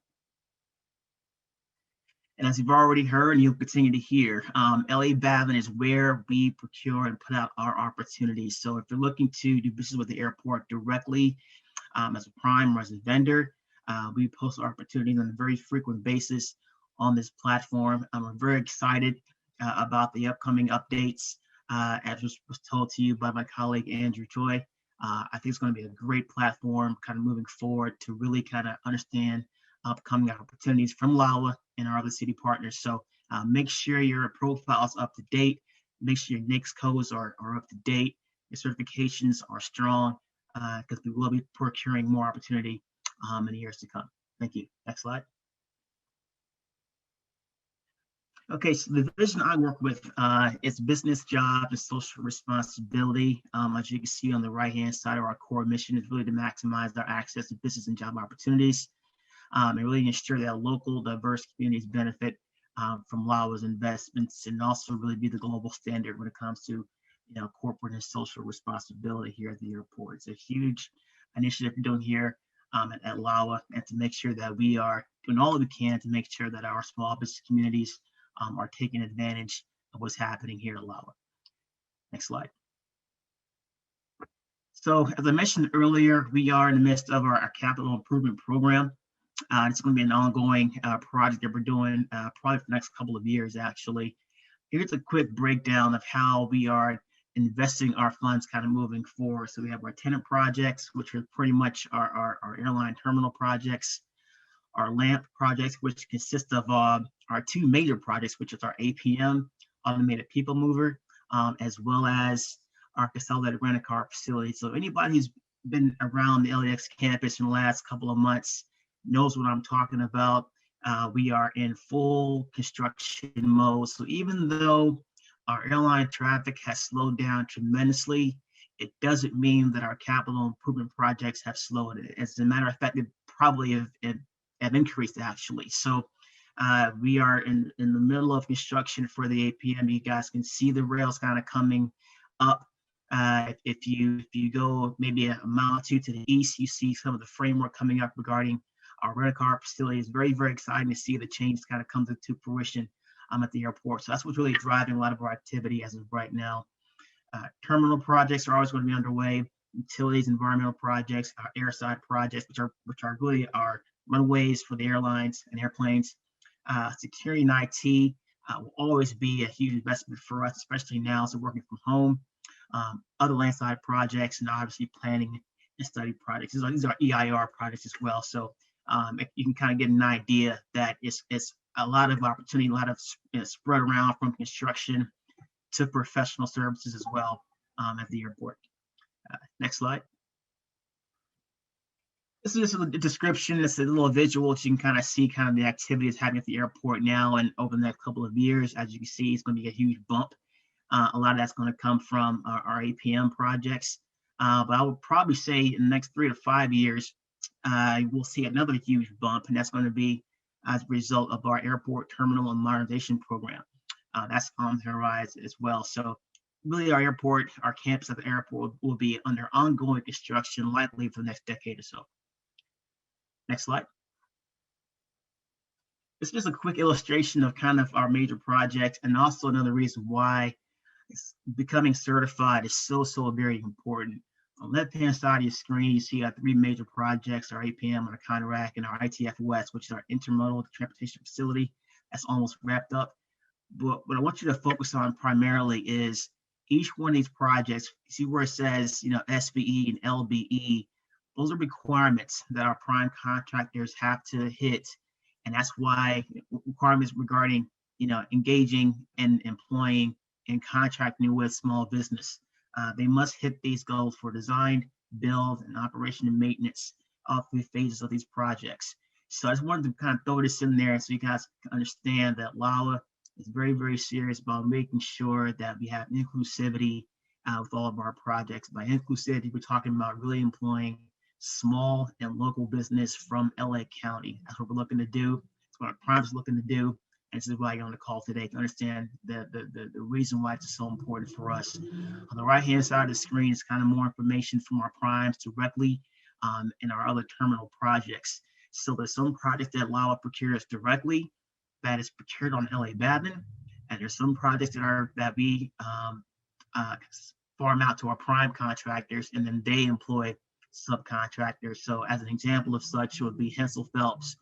And as you've already heard, and you'll continue to hear, LA Bavin is where we procure and put out our opportunities. So if you're looking to do business with the airport directly as a prime or as a vendor, we post our opportunities on a very frequent basis on this platform. We're very excited about the upcoming updates. As was told to you by my colleague, Andrew Choi, I think it's going to be a great platform kind of moving forward to really kind of understand upcoming opportunities from LAWA and our other city partners. So make sure your profile is up to date. Make sure your NAICS codes are up to date. Your certifications are strong because we will be procuring more opportunity in the years to come. Thank you. Next slide. Okay, so the division I work with is business, jobs, and social responsibility. As you can see on the right-hand side of our core mission is really to maximize our access to business and job opportunities, and really ensure that local diverse communities benefit from LAWA's investments, and also really be the global standard when it comes to, you know, corporate and social responsibility here at the airport. It's a huge initiative we're doing here at LAWA, and to make sure that we are doing all that we can to make sure that our small business communities are taking advantage of what's happening here at LAWA. Next slide. So as I mentioned earlier, we are in the midst of our capital improvement program. It's going to be an ongoing project that we're doing probably for the next couple of years, actually. Here's a quick breakdown of how we are investing our funds kind of moving forward. So we have our tenant projects, which are pretty much our airline terminal projects, our LAMP projects, which consist of our two major projects, which is our APM, automated people mover, as well as our consolidated rental car facility. So anybody who's been around the LAX campus in the last couple of months knows what I'm talking about. We are in full construction mode. So even though our airline traffic has slowed down tremendously, it doesn't mean that our capital improvement projects have slowed. As a matter of fact, it probably have increased actually. So we are in the middle of construction for the APM. You guys can see the rails kind of coming up. If you go maybe a mile or two to the east, you see some of the framework coming up regarding our rental car facility. It's very, very exciting to see the changes kind of come to fruition at the airport. So that's what's really driving a lot of our activity as of right now. Terminal projects are always going to be underway. Utilities, environmental projects, our airside projects, which are really our runways for the airlines and airplanes. Security and IT will always be a huge investment for us, especially now as we're working from home. Other landside projects, and obviously planning and study projects. These are EIR projects as well. So you can kind of get an idea that it's a lot of opportunity, a lot of spread around from construction to professional services as well at the airport. Next slide. This is just a description. It's a little visual so you can kind of see kind of the activities happening at the airport now and over the next couple of years. As you can see, it's going to be a huge bump. A lot of that's going to come from our APM projects. But I would probably say in the next 3 to 5 years, we'll see another huge bump, and that's going to be as a result of our airport terminal and modernization program. That's on the horizon as well. So really our airport, our campus at the airport will be under ongoing construction likely for the next decade or so. Next slide. This is just a quick illustration of kind of our major projects, and also another reason why becoming certified is so very important. On the left-hand side of your screen, you see our 3 major projects, our APM, our Conrack, and our ITF West, which is our intermodal transportation facility. That's almost wrapped up. But what I want you to focus on primarily is each one of these projects. You see where it says, SBE and LBE. Those are requirements that our prime contractors have to hit, and that's why requirements regarding, engaging and employing and contracting with small business. They must hit these goals for design, build, and operation and maintenance, all 3 phases of these projects. So I just wanted to kind of throw this in there so you guys can understand that LAWA is very serious about making sure that we have inclusivity with all of our projects. By inclusivity, we're talking about really employing small and local business from LA County. That's what we're looking to do. That's what our prime is looking to do. And this is why you're on the call today to understand the reason why it's so important for us. On the right-hand side of the screen is kind of more information from our primes directly in our other terminal projects. So there's some projects that LAWA procures directly, that is procured on LA Babin, and there's some projects that we farm out to our prime contractors, and then they employ subcontractors. So as an example of such would be Hensel Phelps,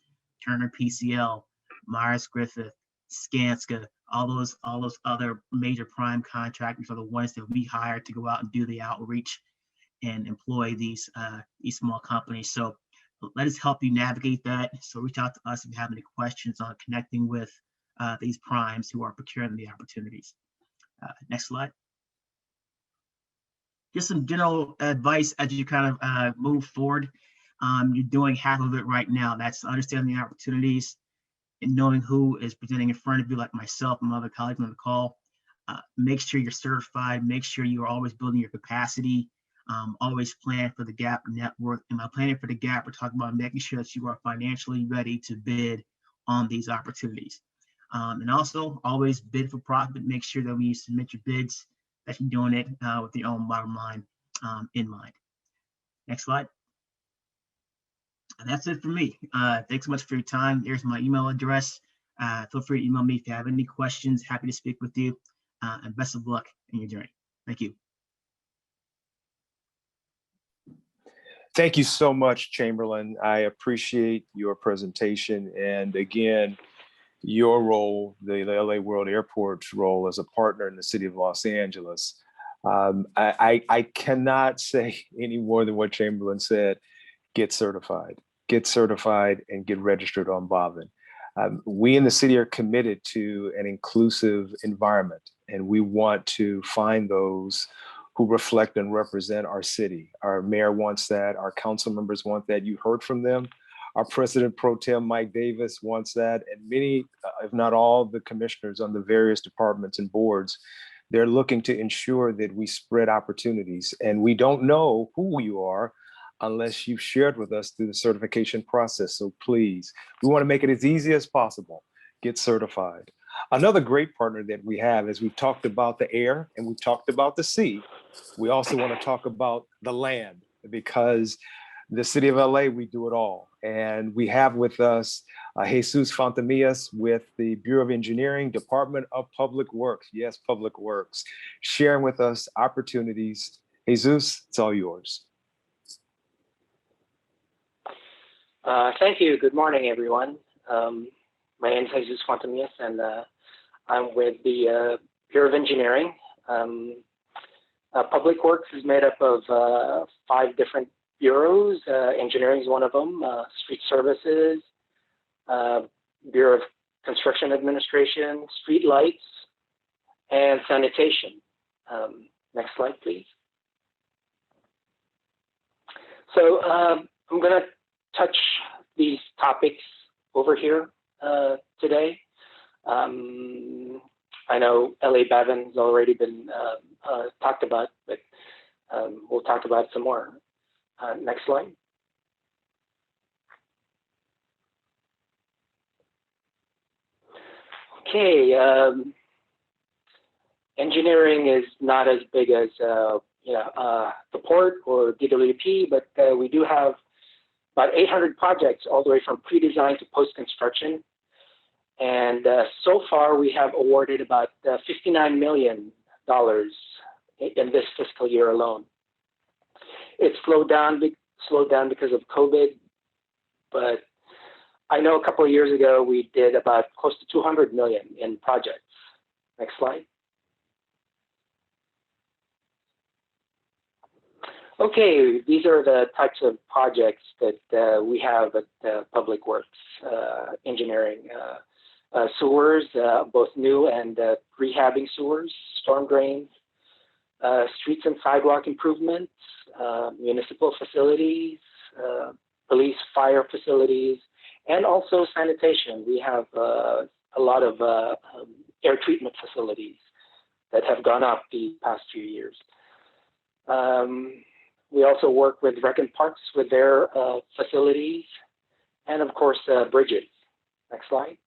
Turner PCL, Myers Griffith, Skanska, all those other major prime contractors are the ones that we hire to go out and do the outreach and employ these small companies. So let us help you navigate that. So reach out to us if you have any questions on connecting with these primes who are procuring the opportunities. Next slide. Just some general advice as you kind of move forward. You're doing half of it right now. That's understanding the opportunities and knowing who is presenting in front of you, like myself and other colleagues on the call. Make sure you're certified. Make sure you're always building your capacity. Always plan for the gap network. And by planning for the gap, we're talking about making sure that you are financially ready to bid on these opportunities. And also always bid for profit. Make sure that when you submit your bids, that you're doing it with your own bottom line in mind. Next slide. And that's it for me. Thanks so much for your time. Here's my email address. Feel free to email me if you have any questions. Happy to speak with you. And best of luck in your journey. Thank you.
Thank you so much, Chamberlain. I appreciate your presentation. And again, your role, the LA World Airport's role as a partner in the city of Los Angeles. I cannot say any more than what Chamberlain said. Get certified and get registered on Bobbin. We in the city are committed to an inclusive environment, and we want to find those who reflect and represent our city. Our mayor wants that. Our council members want that. You heard from them. Our President Pro Tem Mike Davis wants that. And many, if not all, the commissioners on the various departments and boards, they're looking to ensure that we spread opportunities. And we don't know who you are unless you've shared with us through the certification process. So please, we want to make it as easy as possible. Get certified. Another great partner that we have is we've talked about the air and we've talked about the sea. We also want to talk about the land, because the city of LA, we do it all. And we have with us Jesus Fontamillas with the Bureau of Engineering, Department of Public Works. Yes, Public Works, sharing with us opportunities. Jesus, it's all yours.
Thank you. Good morning, everyone. My name is Jesus Fontamillas, and I'm with the Bureau of Engineering. Public Works is made up of 5 different bureaus. Engineering is one of them, Street Services, Bureau of Construction Administration, Street Lights, and Sanitation. Next slide, please. So I'm going to touch these topics over here today. I know LA Bavin's already been talked about, but we'll talk about it some more. Next slide. Okay, engineering is not as big as the port or DWP, but we do have about 800 projects all the way from pre-design to post-construction. And so far, we have awarded about $59 million in this fiscal year alone. It slowed down because of COVID, but I know a couple of years ago, we did about close to 200 million in projects. Next slide. Okay, these are the types of projects that we have at Public Works Engineering. Sewers, both new and rehabbing sewers, storm drains, streets and sidewalk improvements, municipal facilities, police, fire facilities, and also sanitation. We have a lot of air treatment facilities that have gone up the past few years. We also work with Rec and Parks with their facilities, and of course, bridges. Next slide.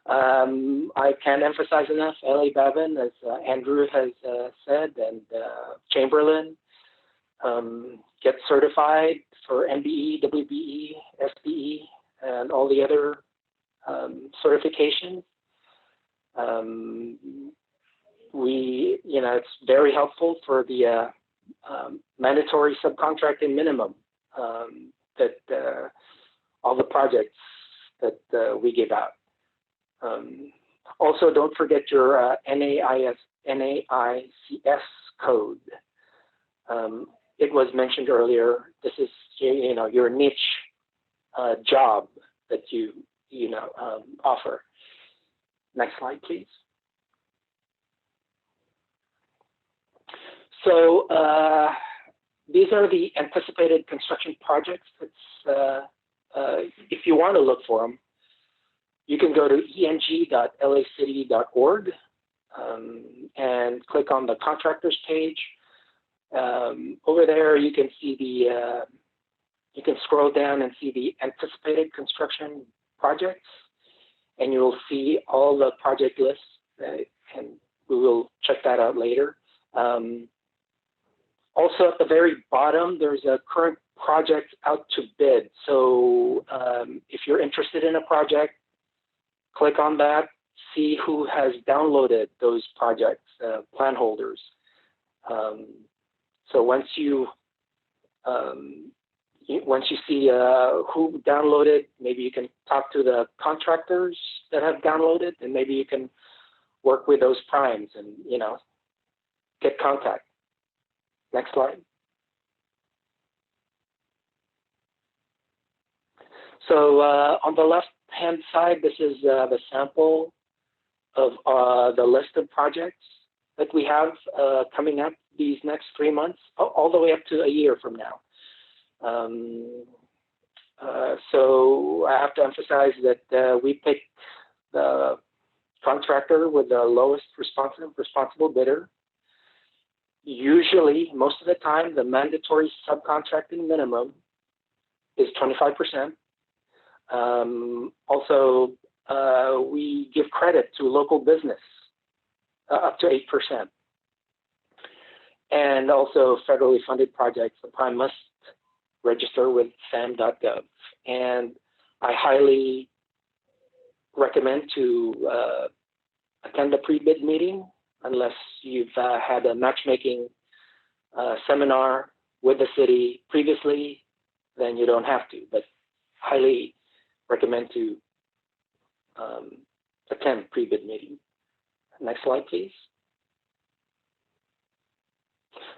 I can't emphasize enough, LA Bavin, as Andrew has said, and Chamberlain, get certified for MBE, WBE, SBE, and all the other certifications. It's very helpful for the mandatory subcontracting minimum that all the projects that we give out. Also, don't forget your NAICS code. It was mentioned earlier. This is your niche job that you offer. Next slide, please. So these are the anticipated construction projects. If you want to look for them, you can go to eng.lacity.org and click on the contractors page. Over there, you can see you can scroll down and see the anticipated construction projects, and you will see all the project lists, and we will check that out later. Also, at the very bottom, there's a current project out to bid. So if you're interested in a project, click on that, see who has downloaded those projects, plan holders. So once you see who downloaded, maybe you can talk to the contractors that have downloaded, and maybe you can work with those primes and get contact. Next slide. So on the left-hand side, this is the sample of the list of projects that we have coming up these next 3 months, all the way up to a year from now. So I have to emphasize that we picked the contractor with the lowest responsible bidder. Usually, most of the time, the mandatory subcontracting minimum is 25%. Also, we give credit to local business up to 8%. And also federally funded projects, the prime must register with sam.gov. And I highly recommend to attend a pre-bid meeting unless you've had a matchmaking seminar with the city previously, then you don't have to, but highly recommend to attend pre-bid meeting. Next slide, please.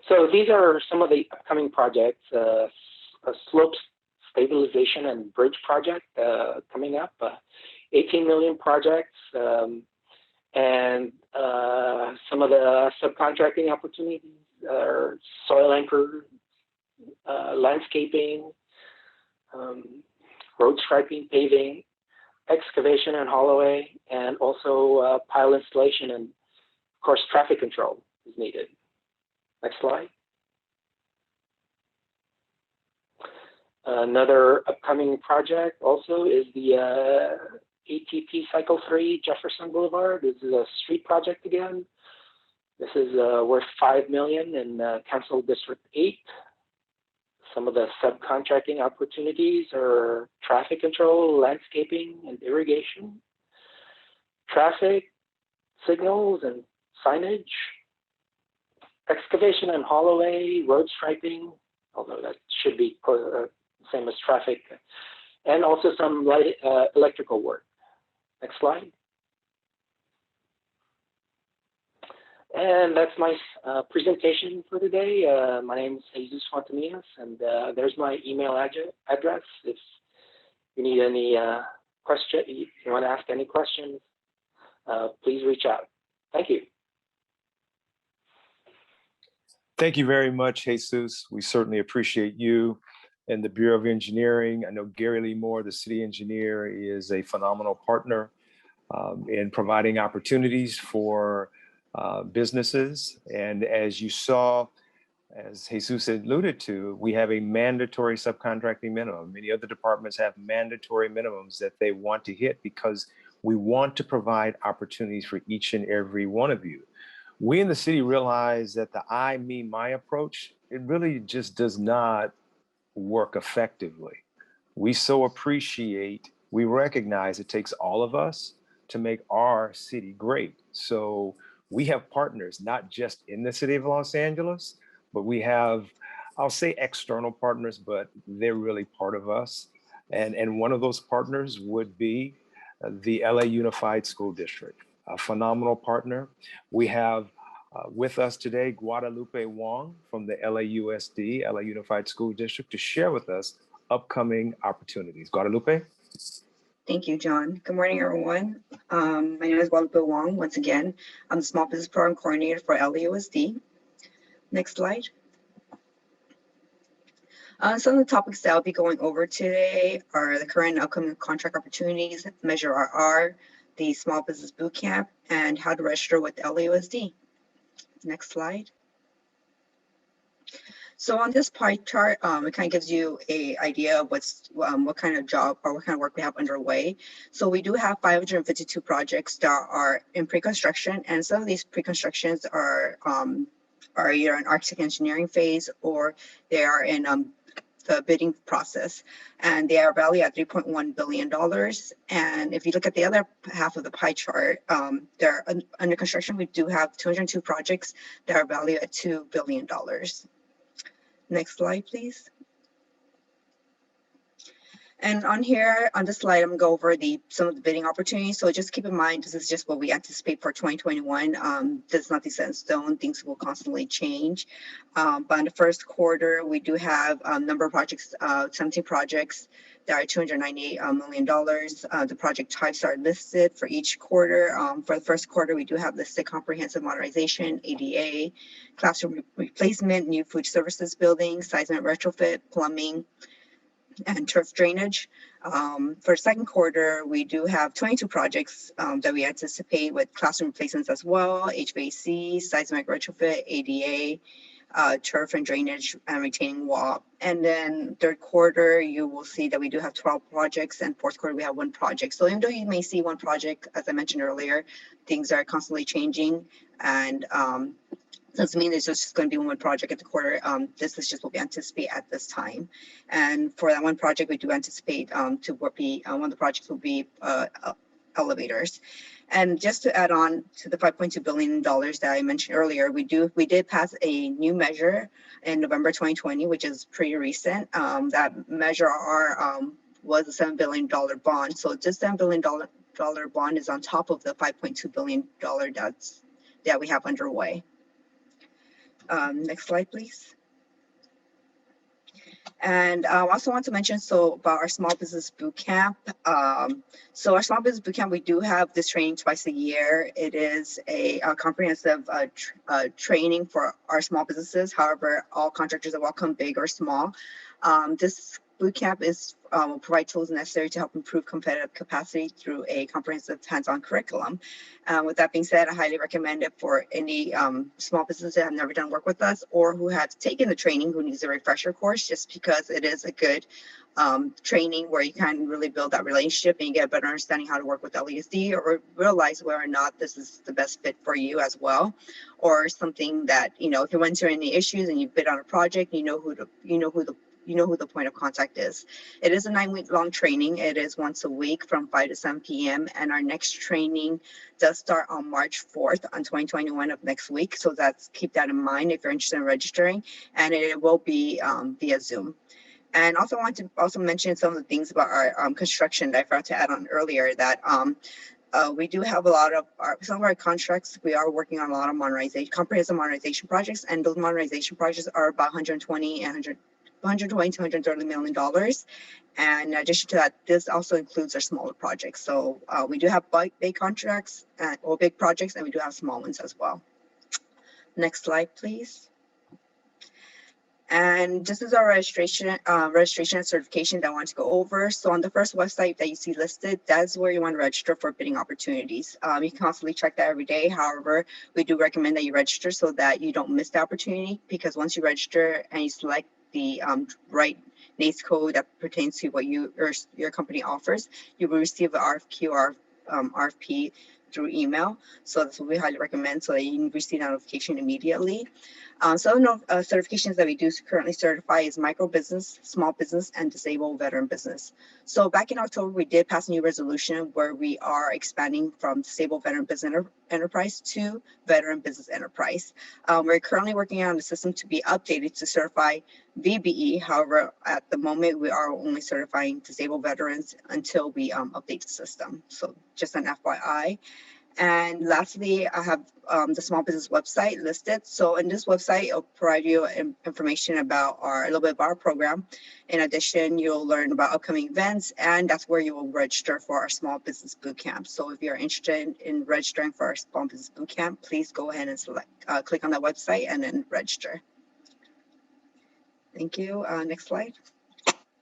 So these are some of the upcoming projects. A slope stabilization and bridge project coming up, 18 million projects, and some of the subcontracting opportunities are soil anchor, landscaping, road striping, paving, excavation and holloway, and also pile installation, and of course traffic control is needed. Next slide. Another upcoming project also is the ATP Cycle 3 Jefferson Boulevard. This is a street project again. This is worth $5 million in Council District 8. Some of the subcontracting opportunities are traffic control, landscaping, and irrigation, traffic signals and signage, excavation and holloway, road striping, although that should be same as traffic, and also some light electrical work. Next slide. And that's my presentation for today. My name is Jesus Fontanillas, and there's my email address. If you need any question, if you want to ask any questions, please reach out. Thank you.
Thank you very much, Jesus. We certainly appreciate you and the Bureau of Engineering. I know Gary Lee Moore, the city engineer, is a phenomenal partner in providing opportunities for businesses. And as you saw, as Jesus alluded to, we have a mandatory subcontracting minimum. Many other departments have mandatory minimums that they want to hit because we want to provide opportunities for each and every one of you. We in the city realize that the I, me, my approach, it really just does not work effectively. We so appreciate, we recognize it takes all of us to make our city great. So we have partners, not just in the city of Los Angeles, but we have, I'll say external partners, but they're really part of us. And one of those partners would be the LA Unified School District, a phenomenal partner. We have with us today, Guadalupe Wong from the LAUSD, LA Unified School District, to share with us upcoming opportunities. Guadalupe?
Thank you, John. Good morning, everyone. My name is Guadalupe Wong. Once again, I'm the Small Business Program Coordinator for LAUSD. Next slide. Some of the topics that I'll be going over today are the current and upcoming contract opportunities, Measure RR, the Small Business Bootcamp, and how to register with LAUSD. Next slide. So on this pie chart, it kind of gives you an idea of what kind of job or what kind of work we have underway. So we do have 552 projects that are in pre-construction, and some of these pre-constructions are either in architect engineering phase or they are in the bidding process, and they are valued at $3.1 billion. And if you look at the other half of the pie chart, they're under construction. We do have 202 projects that are valued at $2 billion. Next slide, please. And on here, on this slide, I'm gonna go over some of the bidding opportunities. So just keep in mind, this is just what we anticipate for 2021. This is not set in stone, things will constantly change. But in the first quarter, we do have a number of projects, 17 projects that are $298 million. The project types are listed for each quarter. For the first quarter, we do have listed comprehensive modernization, ADA, classroom replacement, new food services building, seismic retrofit, plumbing, and turf drainage. For second quarter, we do have 22 projects that we anticipate with classroom replacements as well, HVAC, seismic retrofit, ADA, turf and drainage and retaining wall. And then third quarter, you will see that we do have 12 projects, and fourth quarter, we have 1 project. So even though you may see 1 project, as I mentioned earlier, things are constantly changing, and doesn't mean it's just going to be 1 project at the quarter. This is just what we anticipate at this time. And for that 1 project, we do anticipate to be one of the projects will be elevators. And just to add on to the $5.2 billion that I mentioned earlier, we did pass a new measure in November 2020, which is pretty recent. That measure was a $7 billion bond. So this $7 billion bond is on top of the $5.2 billion that we have underway. Next slide, please. And I also want to mention about our small business boot camp. So our small business boot camp, we do have this training twice a year. It is a comprehensive training for our small businesses. However, all contractors are welcome, big or small. This boot camp will provide tools necessary to help improve competitive capacity through a comprehensive hands-on curriculum. With that being said, I highly recommend it for any small businesses that have never done work with us or who have taken the training who needs a refresher course, just because it is a good training where you can really build that relationship and you get a better understanding how to work with LESD, or realize whether or not this is the best fit for you as well, or something that, if you went through any issues and you bid on a project, you know who the point of contact is. It is a 9-week long training. It is once a week from 5 to 7 p.m. And our next training does start on March 4th on 2021 of next week. So keep that in mind if you're interested in registering, and it will be via Zoom. And also want to mention some of the things about our construction that I forgot to add on earlier, that we do have some of our contracts. We are working on a lot of comprehensive modernization projects, and those modernization projects are about $120 to $130 million. And in addition to that, this also includes our smaller projects. So we do have big contracts or big projects, and we do have small ones as well. Next slide, please. And this is our registration and certification that I want to go over. So on the first website that you see listed, that's where you want to register for bidding opportunities. You can constantly check that every day. However, we do recommend that you register so that you don't miss the opportunity, because once you register and you select the right NAICS code that pertains to what your company offers, you will receive an RFQ or RFP through email. So that's what we highly recommend, so that you can receive notification immediately. Some certifications that we do currently certify is micro business, small business, and disabled veteran business. So back in October, we did pass a new resolution where we are expanding from disabled veteran business enterprise to veteran business enterprise. We're currently working on the system to be updated to certify VBE. However, at the moment, we are only certifying disabled veterans until we update the system. So just an FYI. And lastly, I have the small business website listed. So in this website, it'll provide you information about a little bit about our program. In addition, you'll learn about upcoming events, and that's where you will register for our small business bootcamp. So if you're interested in registering for our small business bootcamp, please go ahead and click on that website and then register. Thank you. Next slide.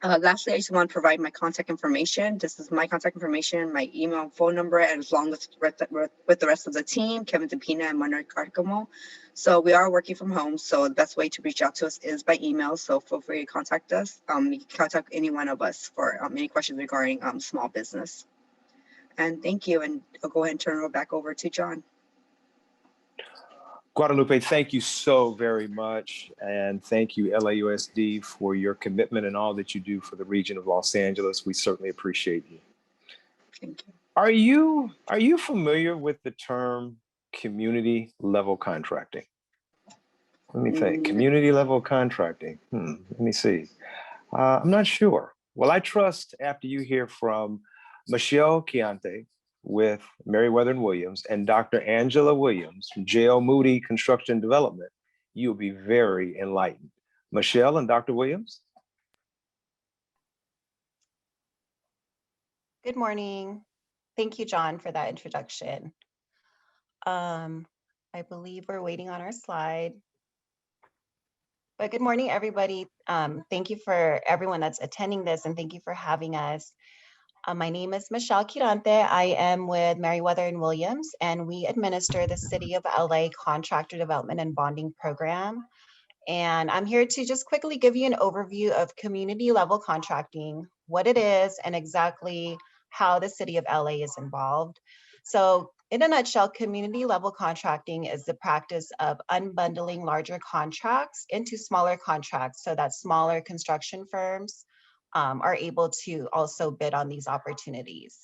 Lastly, I just want to provide my contact information. This is my contact information, my email and phone number, and along with the rest of the team, Kevin DePina and Manuel Carcamo. So we are working from home, so the best way to reach out to us is by email. So feel free to contact us. You can contact any one of us for any questions regarding small business. And thank you, and I'll go ahead and turn it back over to John.
Guadalupe, thank you so very much. And thank you, LAUSD, for your commitment and all that you do for the region of Los Angeles. We certainly appreciate you.
Thank you.
Are you familiar with the term community level contracting? Let me think. Community level contracting. Let me see. I'm not sure. Well, I trust after you hear from Michelle Chianti with Meriwether and Williams and Dr. Angela Williams from J.L. Moody Construction Development, you'll be very enlightened. Michelle and Dr. Williams.
Good morning. Thank you, John, for that introduction. I believe we're waiting on our slide. But good morning, everybody. Thank you for everyone that's attending this, and thank you for having us. My name is Michelle Quirante. I am with Merriweather and Williams, and we administer the City of LA Contractor Development and Bonding Program. And I'm here to just quickly give you an overview of community level contracting, what it is, and exactly how the City of LA is involved. So in a nutshell, community level contracting is the practice of unbundling larger contracts into smaller contracts so that smaller construction firms are able to also bid on these opportunities.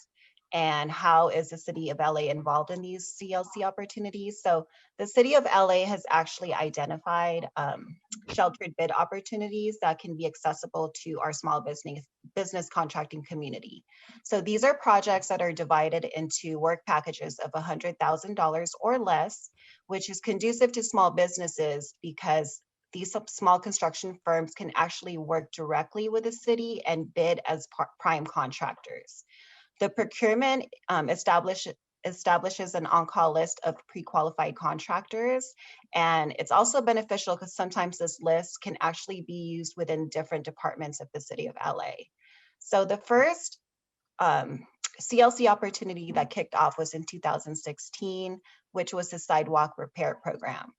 And how is the City of LA involved in these CLC opportunities? So the City of LA has actually identified sheltered bid opportunities that can be accessible to our small business contracting community. So these are projects that are divided into work packages of $100,000 or less, which is conducive to small businesses because these small construction firms can actually work directly with the city and bid as prime contractors. The procurement establishes an on-call list of pre-qualified contractors. And it's also beneficial because sometimes this list can actually be used within different departments of the City of LA. So the first CLC opportunity that kicked off was in 2016, which was the sidewalk repair program.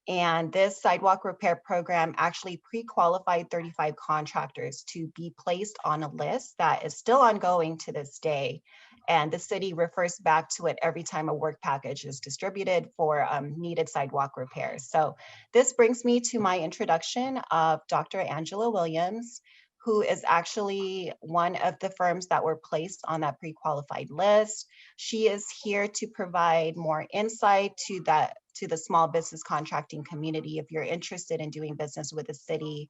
And this sidewalk repair program actually pre-qualified 35 contractors to be placed on a list that is still ongoing to this day. And the city refers back to it every time a work package is distributed for needed sidewalk repairs. So this brings me to my introduction of Dr. Angela Williams, who is actually one of the firms that were placed on that pre-qualified list. She is here to provide more insight to the small business contracting community. If you're interested in doing business with the city,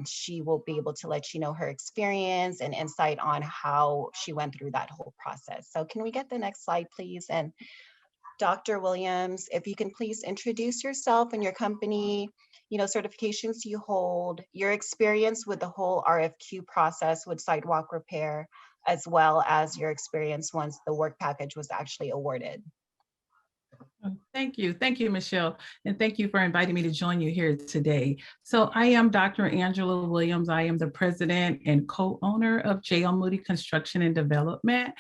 she will be able to let you know her experience and insight on how she went through that whole process. So can we get the next slide, please? And Dr. Williams, if you can please introduce yourself and your company, certifications you hold, your experience with the whole RFQ process with sidewalk repair, as well as your experience once the work package was actually awarded.
Thank you. Thank you, Michelle. And thank you for inviting me to join you here today. So I am Dr. Angela Williams. I am the president and co-owner of J.L. Moody Construction and Development.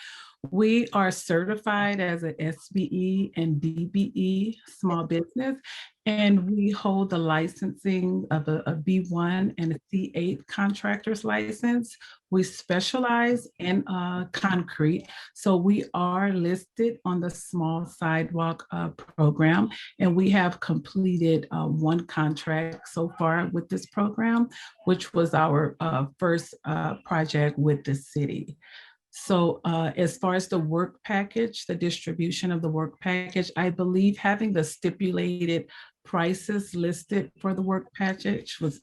We are certified as an SBE and DBE small business, and we hold the licensing of a B1 and a C8 contractor's license. We specialize in concrete, so we are listed on the small sidewalk program, and we have completed one contract so far with this program, which was our first project with the city. So as far as the work package, the distribution of the work package, I believe having the stipulated prices listed for the work package was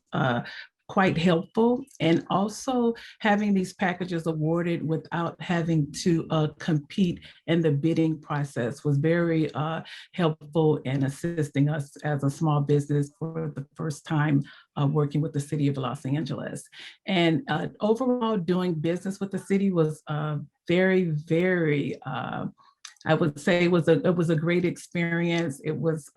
quite helpful. And also having these packages awarded without having to compete in the bidding process was very helpful in assisting us as a small business for the first time working with the city of Los Angeles. And overall doing business with the city was very, very, I would say it was a great experience. It was,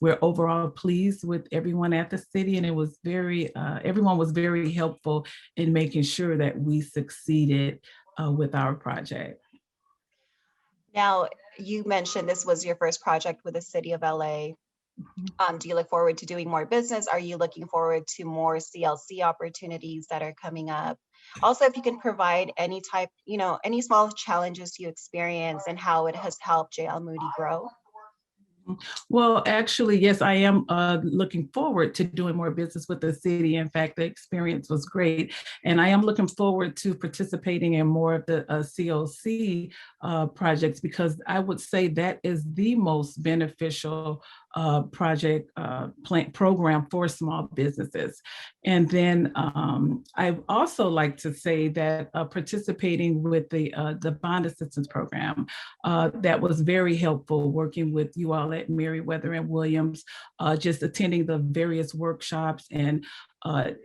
we're overall pleased with everyone at the city, and it was very, everyone was very helpful in making sure that we succeeded with our project.
Now, you mentioned this was your first project with the City of LA. Do you look forward to doing more business? Are you looking forward to more CLC opportunities that are coming up? Also, if you can provide any type, any small challenges you experience and how it has helped JL Moody grow.
Well, actually, yes, I am looking forward to doing more business with the city. In fact, the experience was great. And I am looking forward to participating in more of the CLC projects, because I would say that is the most beneficial project program for small businesses. And then I also like to say that participating with the bond assistance program, that was very helpful, working with you all at Merriweather and Williams, just attending the various workshops and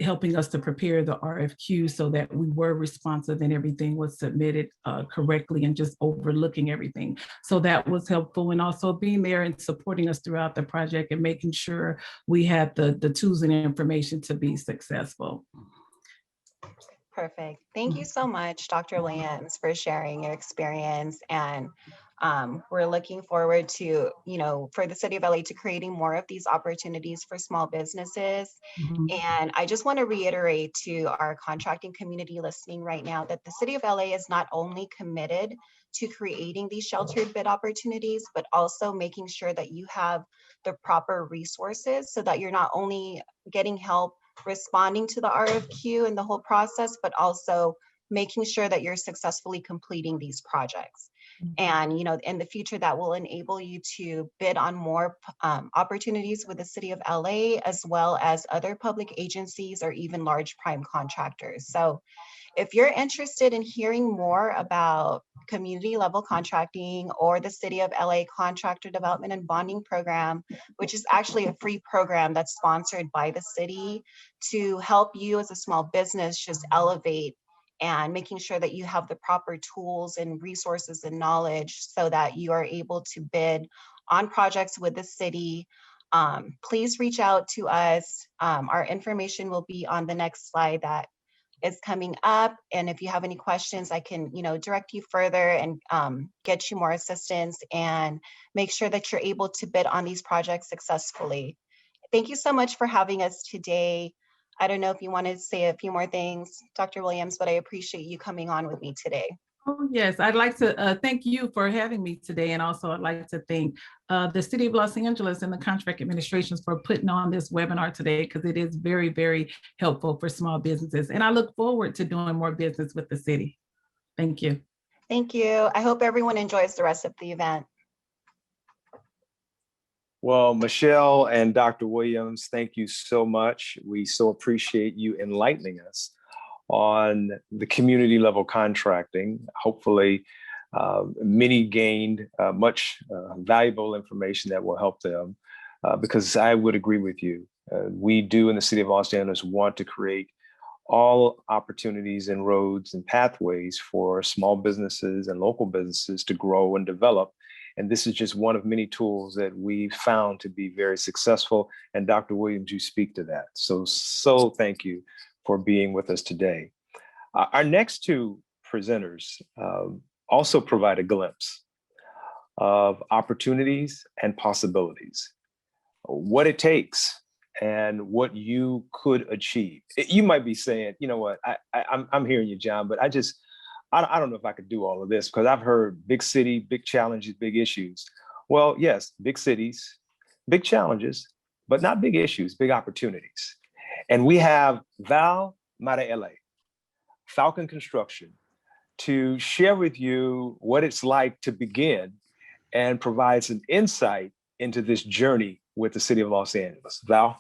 helping us to prepare the RFQ so that we were responsive and everything was submitted correctly and just overlooking everything. So that was helpful, and also being there and supporting us throughout the project and making sure we had the tools and information to be successful.
Perfect. Thank you so much, Dr. Williams, for sharing your experience. And we're looking forward to, for the City of LA to creating more of these opportunities for small businesses. And I just want to reiterate to our contracting community listening right now that the City of LA is not only committed to creating these sheltered bid opportunities, but also making sure that you have the proper resources so that you're not only getting help responding to the RFQ and the whole process, but also making sure that you're successfully completing these projects. And, in the future, that will enable you to bid on more opportunities with the City of LA, as well as other public agencies or even large prime contractors. So if you're interested in hearing more about community level contracting or the City of LA Contractor Development and Bonding Program, which is actually a free program that's sponsored by the city to help you as a small business just elevate and making sure that you have the proper tools and resources and knowledge so that you are able to bid on projects with the city, please reach out to us. Our information will be on the next slide that is coming up. And if you have any questions, I can, direct you further and get you more assistance and make sure that you're able to bid on these projects successfully. Thank you so much for having us today. I don't know if you want to say a few more things, Dr. Williams, but I appreciate you coming on with me today.
Oh, yes, I'd like to thank you for having me today. And also I'd like to thank the City of Los Angeles and the contract administrations for putting on this webinar today, because it is very, very helpful for small businesses. And I look forward to doing more business with the city. Thank you.
Thank you. I hope everyone enjoys the rest of the event.
Well, Michelle and Dr. Williams, thank you so much. We so appreciate you enlightening us on the community level contracting. Hopefully, many gained much valuable information that will help them, because I would agree with you. We do in the City of Los Angeles want to create all opportunities and roads and pathways for small businesses and local businesses to grow and develop. And this is just one of many tools that we've found to be very successful. And Dr. Williams, you speak to that. So thank you for being with us today. Our next two presenters also provide a glimpse of opportunities and possibilities, what it takes and what you could achieve. You might be saying, you know what, I'm hearing you, John, but I don't know if I could do all of this, because I've heard big city, big challenges, big issues. Well, yes, big cities, big challenges, but not big issues, big opportunities. And we have Val Marielle, Falcon Construction, to share with you what it's like to begin and provide some insight into this journey with the City of Los Angeles. Val?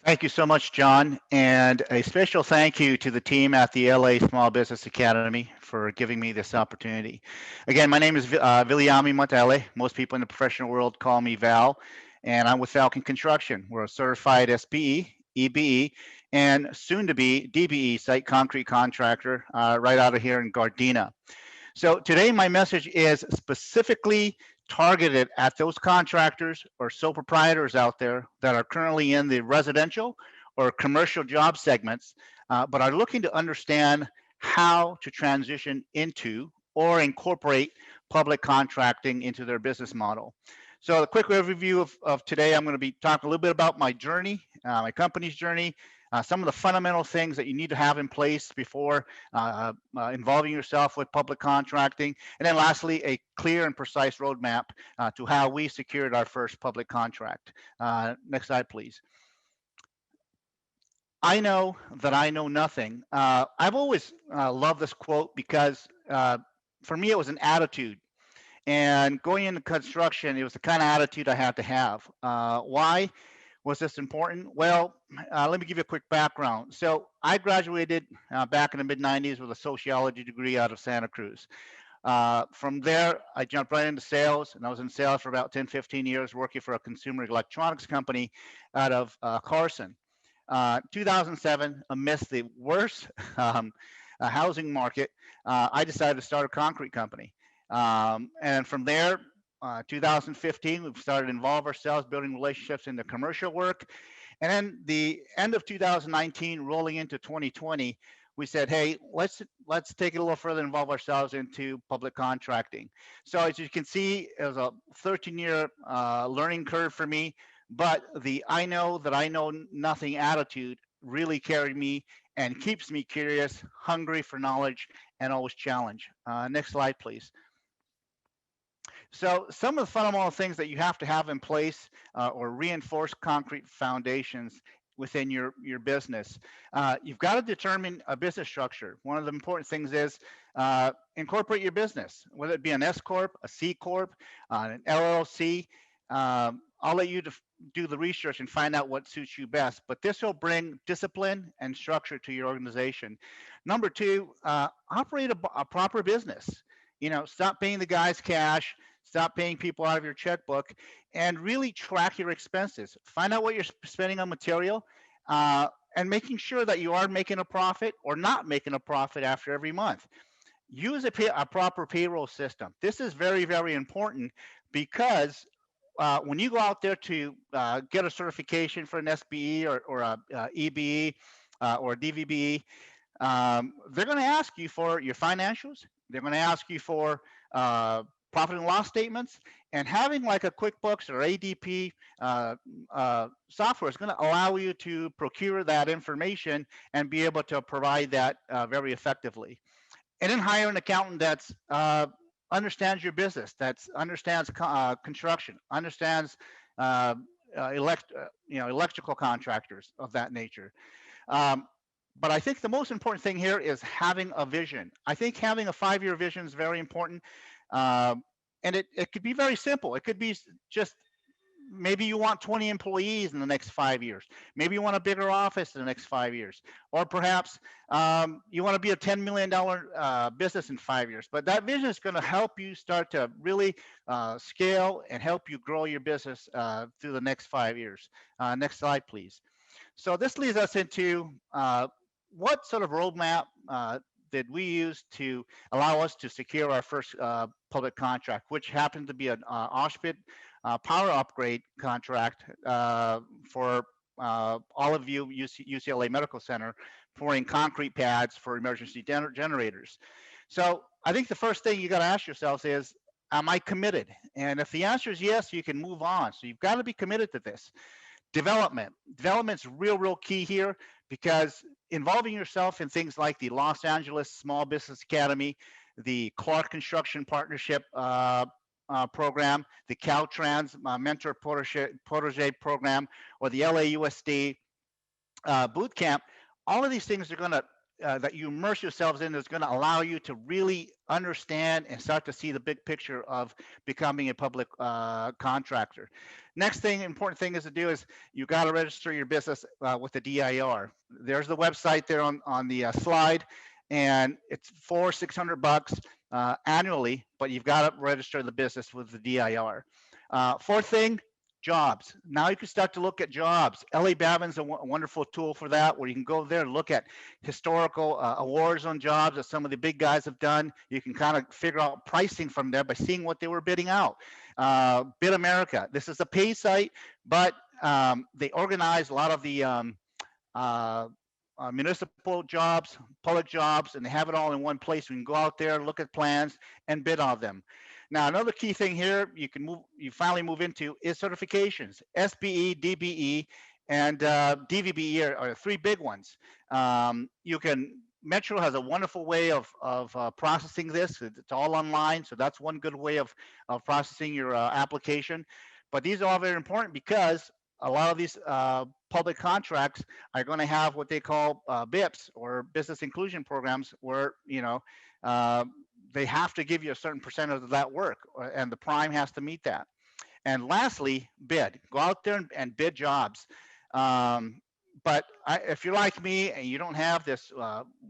Thank you so much, John. And a special thank you to the team at the LA Small Business Academy for giving me this opportunity. Again, my name is Viliami Montele. Most people in the professional world call me Val, and I'm with Falcon Construction. We're a certified SBE, EBE, and soon to be DBE site concrete contractor right out of here in Gardena. So today my message is specifically targeted at those contractors or sole proprietors out there that are currently in the residential or commercial job segments, but are looking to understand how to transition into or incorporate public contracting into their business model. So a quick overview of today, I'm going to be talking a little bit about my journey, my company's journey, some of the fundamental things that you need to have in place before involving yourself with public contracting. And then lastly, a clear and precise roadmap to how we secured our first public contract. Next slide, please. I know that I know nothing. I've always loved this quote because for me, it was an attitude. And going into construction, it was the kind of attitude I had to have. Why was this important? Well, let me give you a quick background. So I graduated back in the mid-90s with a sociology degree out of Santa Cruz. From there, I jumped right into sales, and I was in sales for about 10, 15 years, working for a consumer electronics company out of Carson. 2007, amidst the worst housing market, I decided to start a concrete company. And from there, 2015, we've started to involve ourselves, building relationships in the commercial work. And then the end of 2019, rolling into 2020, we said, hey, let's take it a little further, involve ourselves into public contracting. So as you can see, it was a 13-year learning curve for me, but the I know that I know nothing attitude really carried me and keeps me curious, hungry for knowledge, and always challenge. Next slide, please. So some of the fundamental things that you have to have in place or reinforce concrete foundations within your business. You've got to determine a business structure. One of the important things is incorporate your business, whether it be an S Corp, a C Corp, an LLC. I'll let you do the research and find out what suits you best, but this will bring discipline and structure to your organization. Number two, operate a proper business. Stop paying the guys cash, stop paying people out of your checkbook, and really track your expenses. Find out what you're spending on material, and making sure that you are making a profit or not making a profit after every month. Use a proper payroll system. This is very, very important because when you go out there to get a certification for an SBE or a EBE or a DVBE, they're going to ask you for your financials. They're going to ask you for profit and loss statements, and having like a QuickBooks or ADP software is going to allow you to procure that information and be able to provide that very effectively. And then hire an accountant that's understands your business, that understands construction, understands electrical contractors of that nature. But I think the most important thing here is having a vision. I think having a 5-year vision is very important. And it could be very simple. It could be just maybe you want 20 employees in the next 5 years. Maybe you want a bigger office in the next 5 years. Or perhaps you want to be a $10 million business in 5 years. But that vision is going to help you start to really scale and help you grow your business through the next 5 years. Next slide, please. So this leads us into what sort of roadmap did we use to allow us to secure our first public contract, which happened to be an Auschwitz power upgrade contract for all of you UCLA Medical Center, pouring concrete pads for emergency generators. So I think the first thing you got to ask yourselves is, am I committed? And if the answer is yes, you can move on. So you've got to be committed to this. Development's real key here, because involving yourself in things like the Los Angeles Small Business Academy, the Clark Construction Partnership program, the Caltrans Mentor Protege program, or the LAUSD boot camp, all of these things are going to that you immerse yourselves in is going to allow you to really understand and start to see the big picture of becoming a public contractor. Next important thing is to do is you got to register your business with the DIR. There's the website there on the slide, and it's $600 annually, but you've got to register the business with the DIR. Fourth thing, jobs. Now you can start to look at jobs. LA Babin's a wonderful tool for that, where you can go there and look at historical awards on jobs that some of the big guys have done. You can kind of figure out pricing from there by seeing what they were bidding out. Bid America. This is a pay site, but they organize a lot of the municipal jobs, public jobs, and they have it all in one place. We can go out there, look at plans, and bid on them. Now, another key thing here you finally move into is certifications. SBE, DBE, and DVBE are three big ones. Metro has a wonderful way of processing this. It's all online, so that's one good way of processing your application. But these are all very important because a lot of these public contracts are going to have what they call BIPs, or business inclusion programs, where they have to give you a certain percentage of that work, and the prime has to meet that. And lastly, bid. Go out there and bid jobs. But if you're like me and you don't have this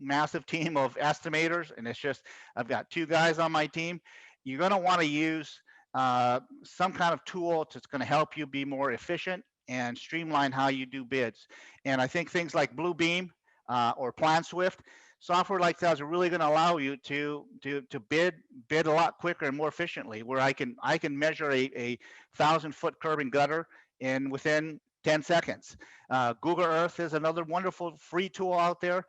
massive team of estimators, and it's just I've got 2 guys on my team, you're going to want to use some kind of tool that's going to help you be more efficient and streamline how you do bids. And I think things like Bluebeam or PlanSwift, software like that is really going to allow you to bid a lot quicker and more efficiently. Where I can measure a 1,000-foot curb and gutter within 10 seconds. Google Earth is another wonderful free tool out there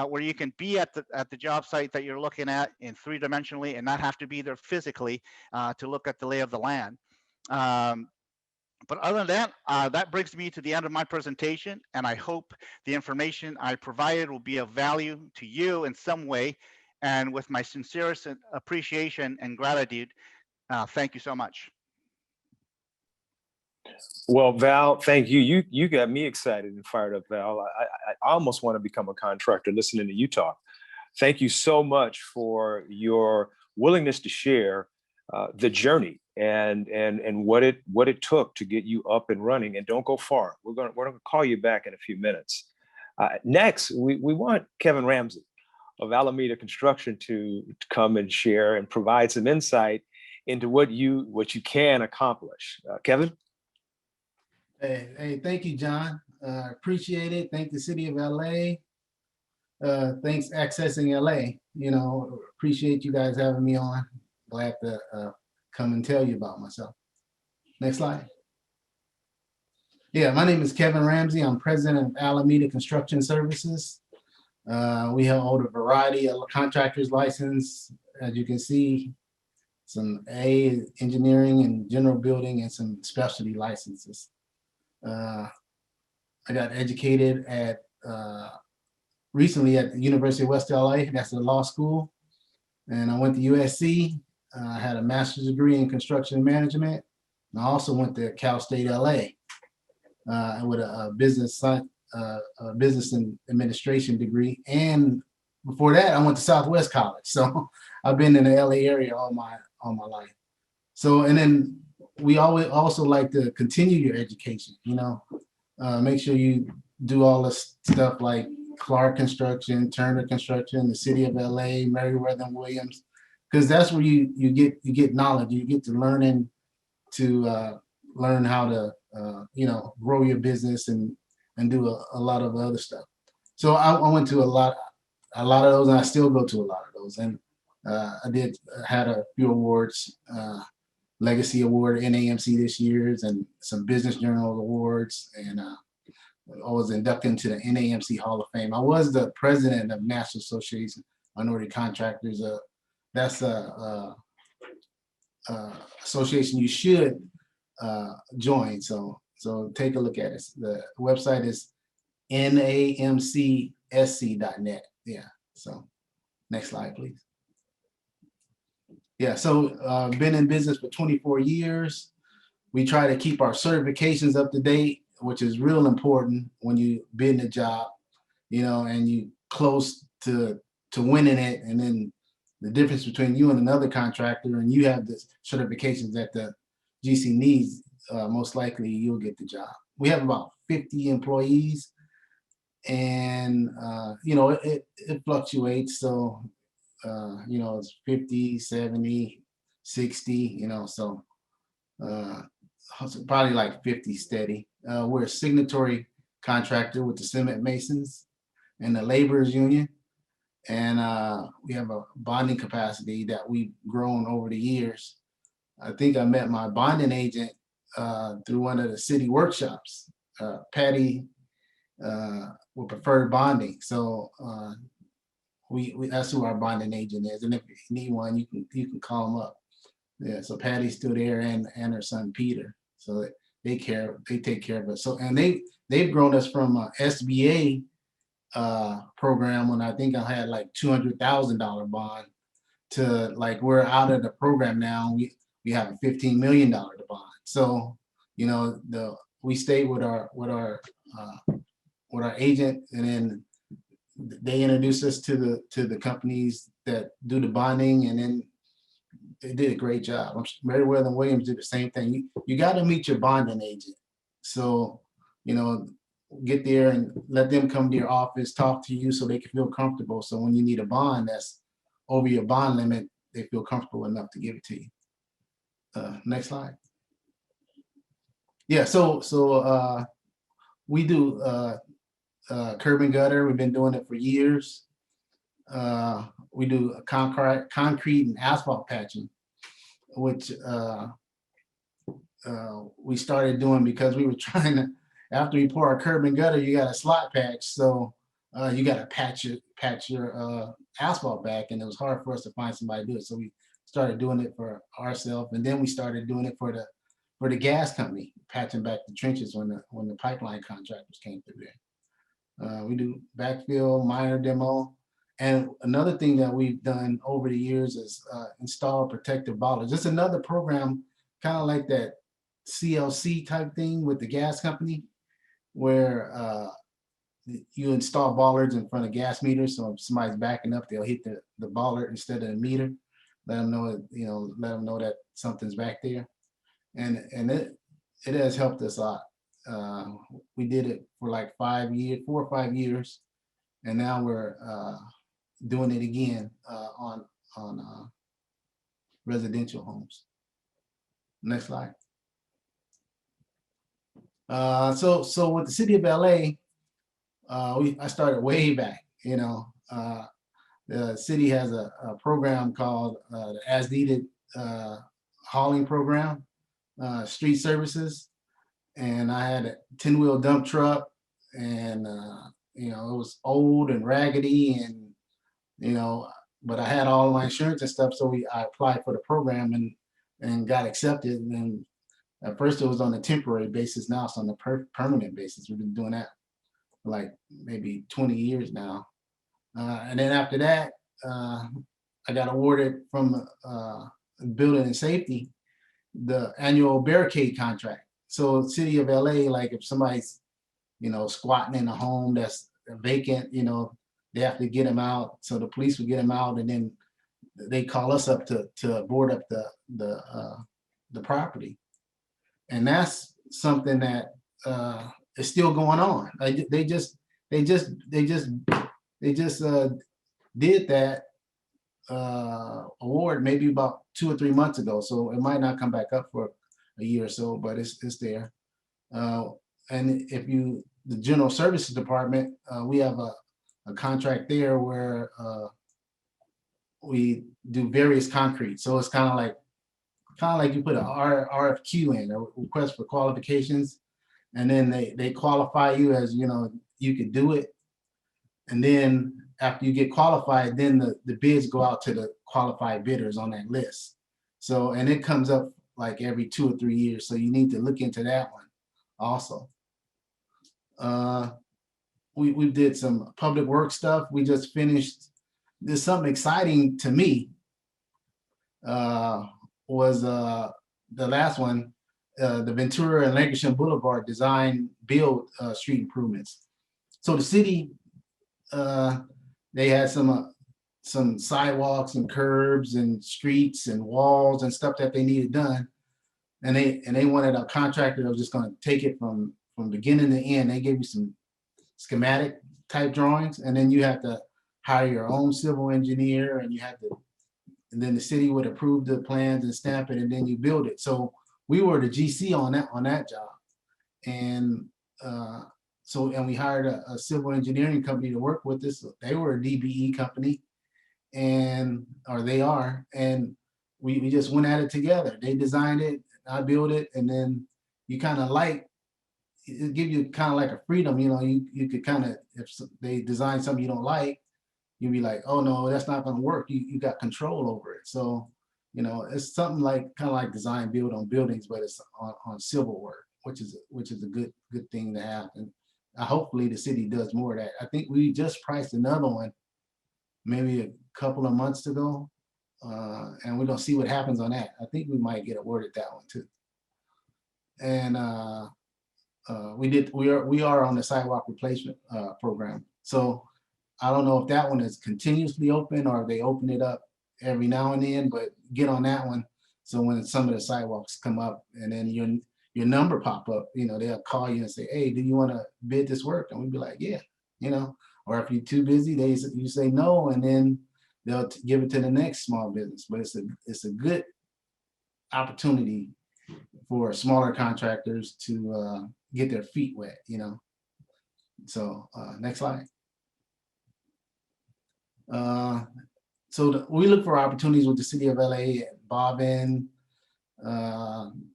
where you can be at the job site that you're looking at in 3-dimensionally and not have to be there physically to look at the lay of the land. But other than that, that brings me to the end of my presentation, and I hope the information I provided will be of value to you in some way. And with my sincerest appreciation and gratitude, thank you so much.
Well, Val, thank you. You got me excited and fired up, Val. I almost want to become a contractor listening to you talk. Thank you so much for your willingness to share the journey and what it took to get you up and running. And don't go far. We're gonna call you back in a few minutes. Next, we want Kevin Ramsey of Alameda Construction to come and share and provide some insight into what you can accomplish. Kevin.
Hey, thank you, John. Appreciate it. Thank the city of LA. Thanks Accessing LA. Appreciate you guys having me on. Glad to come and tell you about myself. Next slide. Yeah, my name is Kevin Ramsey. I'm president of Alameda Construction Services. We hold a variety of contractors license. As you can see, some engineering and general building and some specialty licenses. I got educated recently at the University of West LA. That's the law school. And I went to USC. I had a master's degree in construction management. And I also went to Cal State LA with a business and administration degree. And before that, I went to Southwest College. So I've been in the LA area all my life. So, and then we always also like to continue your education, make sure you do all the stuff like Clark Construction, Turner Construction, the city of LA, Meriwether and Williams, because that's where you get knowledge. You get to learn how to grow your business and do a lot of other stuff. So I went to a lot of those, and I still go to a lot of those. And I had a few awards. Legacy Award NAMC this year's and some Business Journal awards, and I was inducted into the NAMC Hall of Fame. I was the president of National Association of Minority Contractors. That's a association you should join. So take a look at it. The website is namcsc.net. Yeah. So next slide, please. Yeah, so been in business for 24 years. We try to keep our certifications up to date, which is real important when you bid in a job, and you close to winning it. And then the difference between you and another contractor, and you have the certifications that the GC needs, most likely you'll get the job. We have about 50 employees, and it fluctuates. So it's 50, 70, 60, so probably like 50 steady. We're a signatory contractor with the Cement Masons and the Laborers Union. And we have a bonding capacity that we've grown over the years. I think I met my bonding agent through one of the city workshops, Patty with Preferred Bonding. So we that's who our bonding agent is, and if you need one, you can call them up. Yeah, so Patty's still there, and her son Peter. So they take care of us. So and they've grown us from a SBA program when I think I had like $200,000 bond to like we're out of the program now. We have a $15 million bond. So we stayed with our agent, and then they introduced us to the companies that do the bonding, and then they did a great job. Meriwether and Williams did the same thing. You got to meet your bonding agent. So, get there and let them come to your office, talk to you so they can feel comfortable. So when you need a bond that's over your bond limit, they feel comfortable enough to give it to you. Next slide. Yeah, we do curb and gutter. We've been doing it for years. We do concrete and asphalt patching, which we started doing because we were trying to, after we pour our curb and gutter, you got a slot patch. So you got to patch your asphalt back, and it was hard for us to find somebody to do it. So we started doing it for ourselves, and then we started doing it for the gas company, patching back the trenches when the pipeline contractors came through there. We do backfill, minor demo. And another thing that we've done over the years is install protective bollards. It's another program, kind of like that CLC type thing with the gas company, where you install bollards in front of gas meters. So if somebody's backing up, they'll hit the bollard instead of the meter. Let them know that something's back there. And it has helped us a lot. We did it for like 4 or 5 years, and now we're doing it again on residential homes. Next slide. So with the city of LA, I started way back. The city has a program called the As Needed hauling program, street services, and I had a 10-wheel dump truck, and it was old and raggedy, and but I had all my insurance and stuff, so I applied for the program and got accepted. And at first it was on a temporary basis. Now it's on a permanent basis. We've been doing that for like maybe 20 years now. And then after that, I got awarded from Building and Safety the annual barricade contract. So city of LA, like if somebody's squatting in a home that's vacant, they have to get them out. So the police would get them out, and then they call us up to board up the property. And that's something that is still going on. They just did that award maybe about 2 or 3 months ago. So it might not come back up for a year or so, but it's there. And the General Services Department, we have a contract there where we do various concrete. So it's kind of like you put an RFQ in, a request for qualifications, and then they qualify you as you could do it. And then after you get qualified, then the bids go out to the qualified bidders on that list. So, and it comes up like every 2 or 3 years. So you need to look into that one also. We did some public work stuff. We just finished. There's something exciting to me. Was the last one, the Ventura and Lankershim Boulevard design build street improvements. So the city, they had some sidewalks and curbs and streets and walls and stuff that they needed done, and they wanted a contractor that was just going to take it from beginning to end. They gave you some schematic type drawings, and then you have to hire your own civil engineer, and then the city would approve the plans and stamp it, and then you build it. So we were the GC on that job, and we hired a civil engineering company to work with us. They were a DBE company, or they are, and we just went at it together. They designed it, I built it, and then you kind of it give you kind of like a freedom. You could kind of, if they design something you don't like, you'd be like, oh no, that's not going to work. You got control over it. So, it's something like kind of like design build on buildings, but it's on civil work, which is a good thing to have. And hopefully the city does more of that. I think we just priced another one maybe a couple of months ago, and we're gonna see what happens on that. I think we might get awarded that one too. And we are on the sidewalk replacement program. So I don't know if that one is continuously open or if they open it up every now and then, but get on that one. So when some of the sidewalks come up and then your number pop up, they'll call you and say, hey, do you want to bid this work? And we'd be like, yeah, or if you're too busy, you say no, and then they'll give it to the next small business. But it's a good opportunity for smaller contractors to get their feet wet, you know. So next slide. So we look for opportunities with the city of LA, Bobbin, and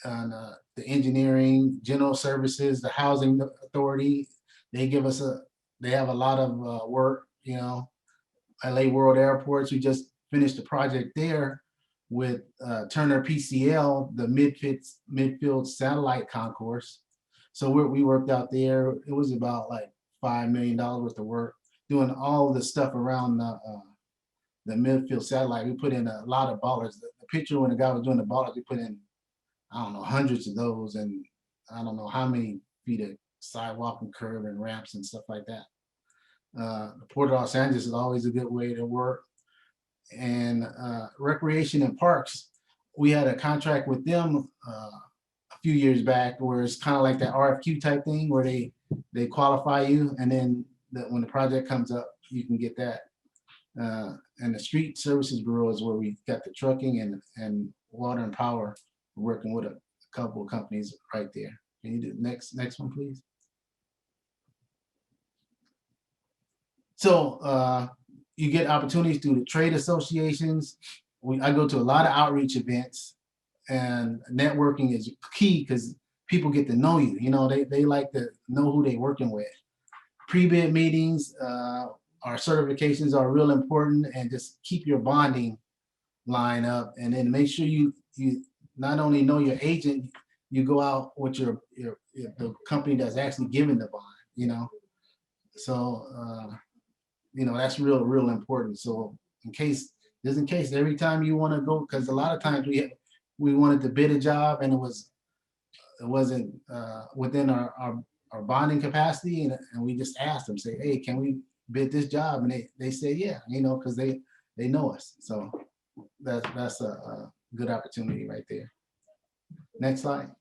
the engineering, general services, the housing authority. They give us they have a lot of work, you know. LA World Airports, we just finished a project there with Turner PCL, the midfield satellite concourse. So we worked out there. It was about like $5 million worth of work, doing all the stuff around the midfield satellite. We put in a lot of ballers. The picture when the guy was doing the ballers, we put in, I don't know, hundreds of those, and I don't know how many feet of sidewalk and curb and ramps and stuff like that. The Port of Los Angeles is always a good way to work. And recreation and parks, we had a contract with them a few years back where it's kind of like that RFQ type thing where they qualify you, and then when the project comes up, you can get that. And the Street Services Bureau is where we got the trucking and water and power. We're working with a couple of companies right there. Can you do the next one, please? So you get opportunities through the trade associations. I go to a lot of outreach events, and networking is key because people get to know you. You know, they like to know who they're working with. Pre-bid meetings, our certifications are real important, and just keep your bonding line up, and then make sure you not only know your agent, you go out with the company that's actually giving the bond, you know. So you know, that's real important. So just in case every time you want to go, because a lot of times we wanted to bid a job and it wasn't within our bonding capacity, and we just asked them, say, hey, can we bid this job? And they say yeah, you know, because they know us. So that's a good opportunity right there. Next slide.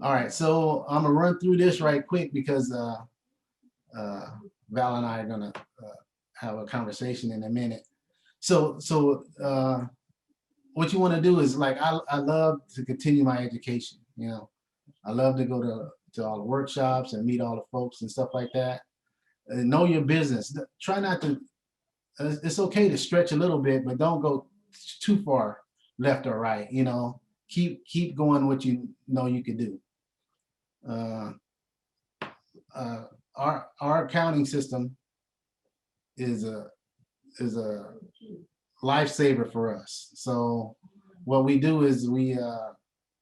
All right, so I'm gonna run through this right quick because Val and I are gonna have a conversation in a minute. So what you want to do is, like, I love to continue my education. You know, I love to go to all the workshops and meet all the folks and stuff like that. Know your business. Try not to. It's okay to stretch a little bit, but don't go too far left or right. You know, keep going what you know you can do. Our accounting system is a lifesaver for us. So what we do is we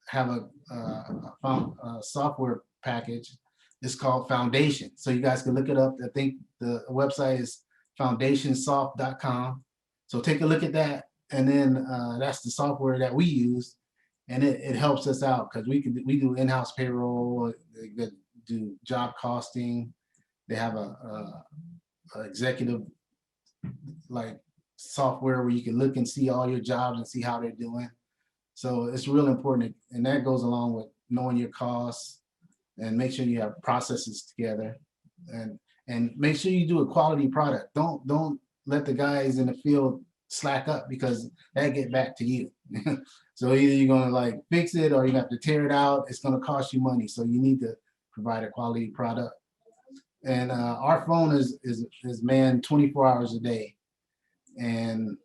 have a software package. It's called Foundation. So you guys can look it up. I think the website is foundationsoft.com. So take a look at that, and then that's the software that we use, and it helps us out because we do in-house payroll, they do job costing. They have a executive like software where you can look and see all your jobs and see how they're doing. So it's real important, and that goes along with knowing your costs and make sure you have processes together, and make sure you do a quality product. Don't let the guys in the field slack up, because that get back to you. So either you're gonna like fix it or you have to tear it out. It's gonna cost you money. So you need to provide a quality product. And our phone is manned 24 hours a day, and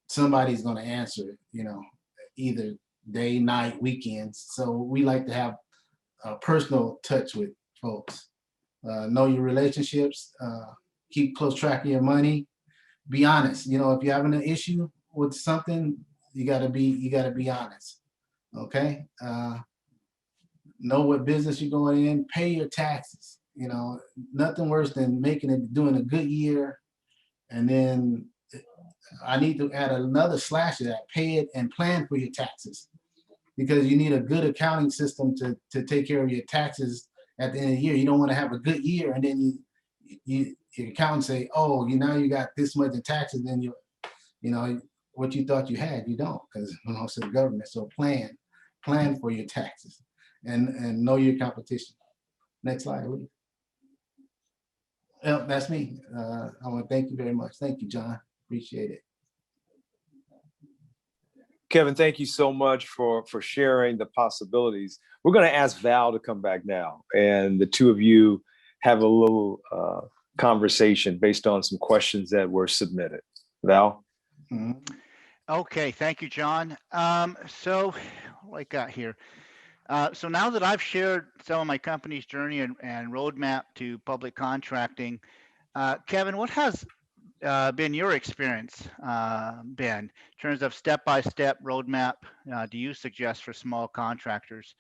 somebody's going to answer it, you know, either day, night, weekends. So we like to have a personal touch with folks. Know your relationships, keep close track of your money, be honest. You know, if you're having an issue with something, you gotta be honest. Okay. Know what business you're going in, pay your taxes. You know, nothing worse than doing a good year, and then I need to add another slash to that: pay it and plan for your taxes, because you need a good accounting system to take care of your taxes at the end of the year. You don't want to have a good year and then your accountant say, oh, now you got this much in taxes, then you know what you thought you had, you don't, because it belongs to the government. So plan for your taxes and know your competition. Next slide, please. Well, that's me. I want to thank you very much. Thank you, John. Appreciate it.
Kevin, thank you so much for sharing the possibilities. We're going to ask Val to come back now, and the two of you have a little conversation based on some questions that were submitted. Val?
Okay, thank you, John. So what I got here. So now that I've shared some of my company's journey and roadmap to public contracting, Kevin, what has been your experience been in terms of step-by-step roadmap do you suggest for small contractors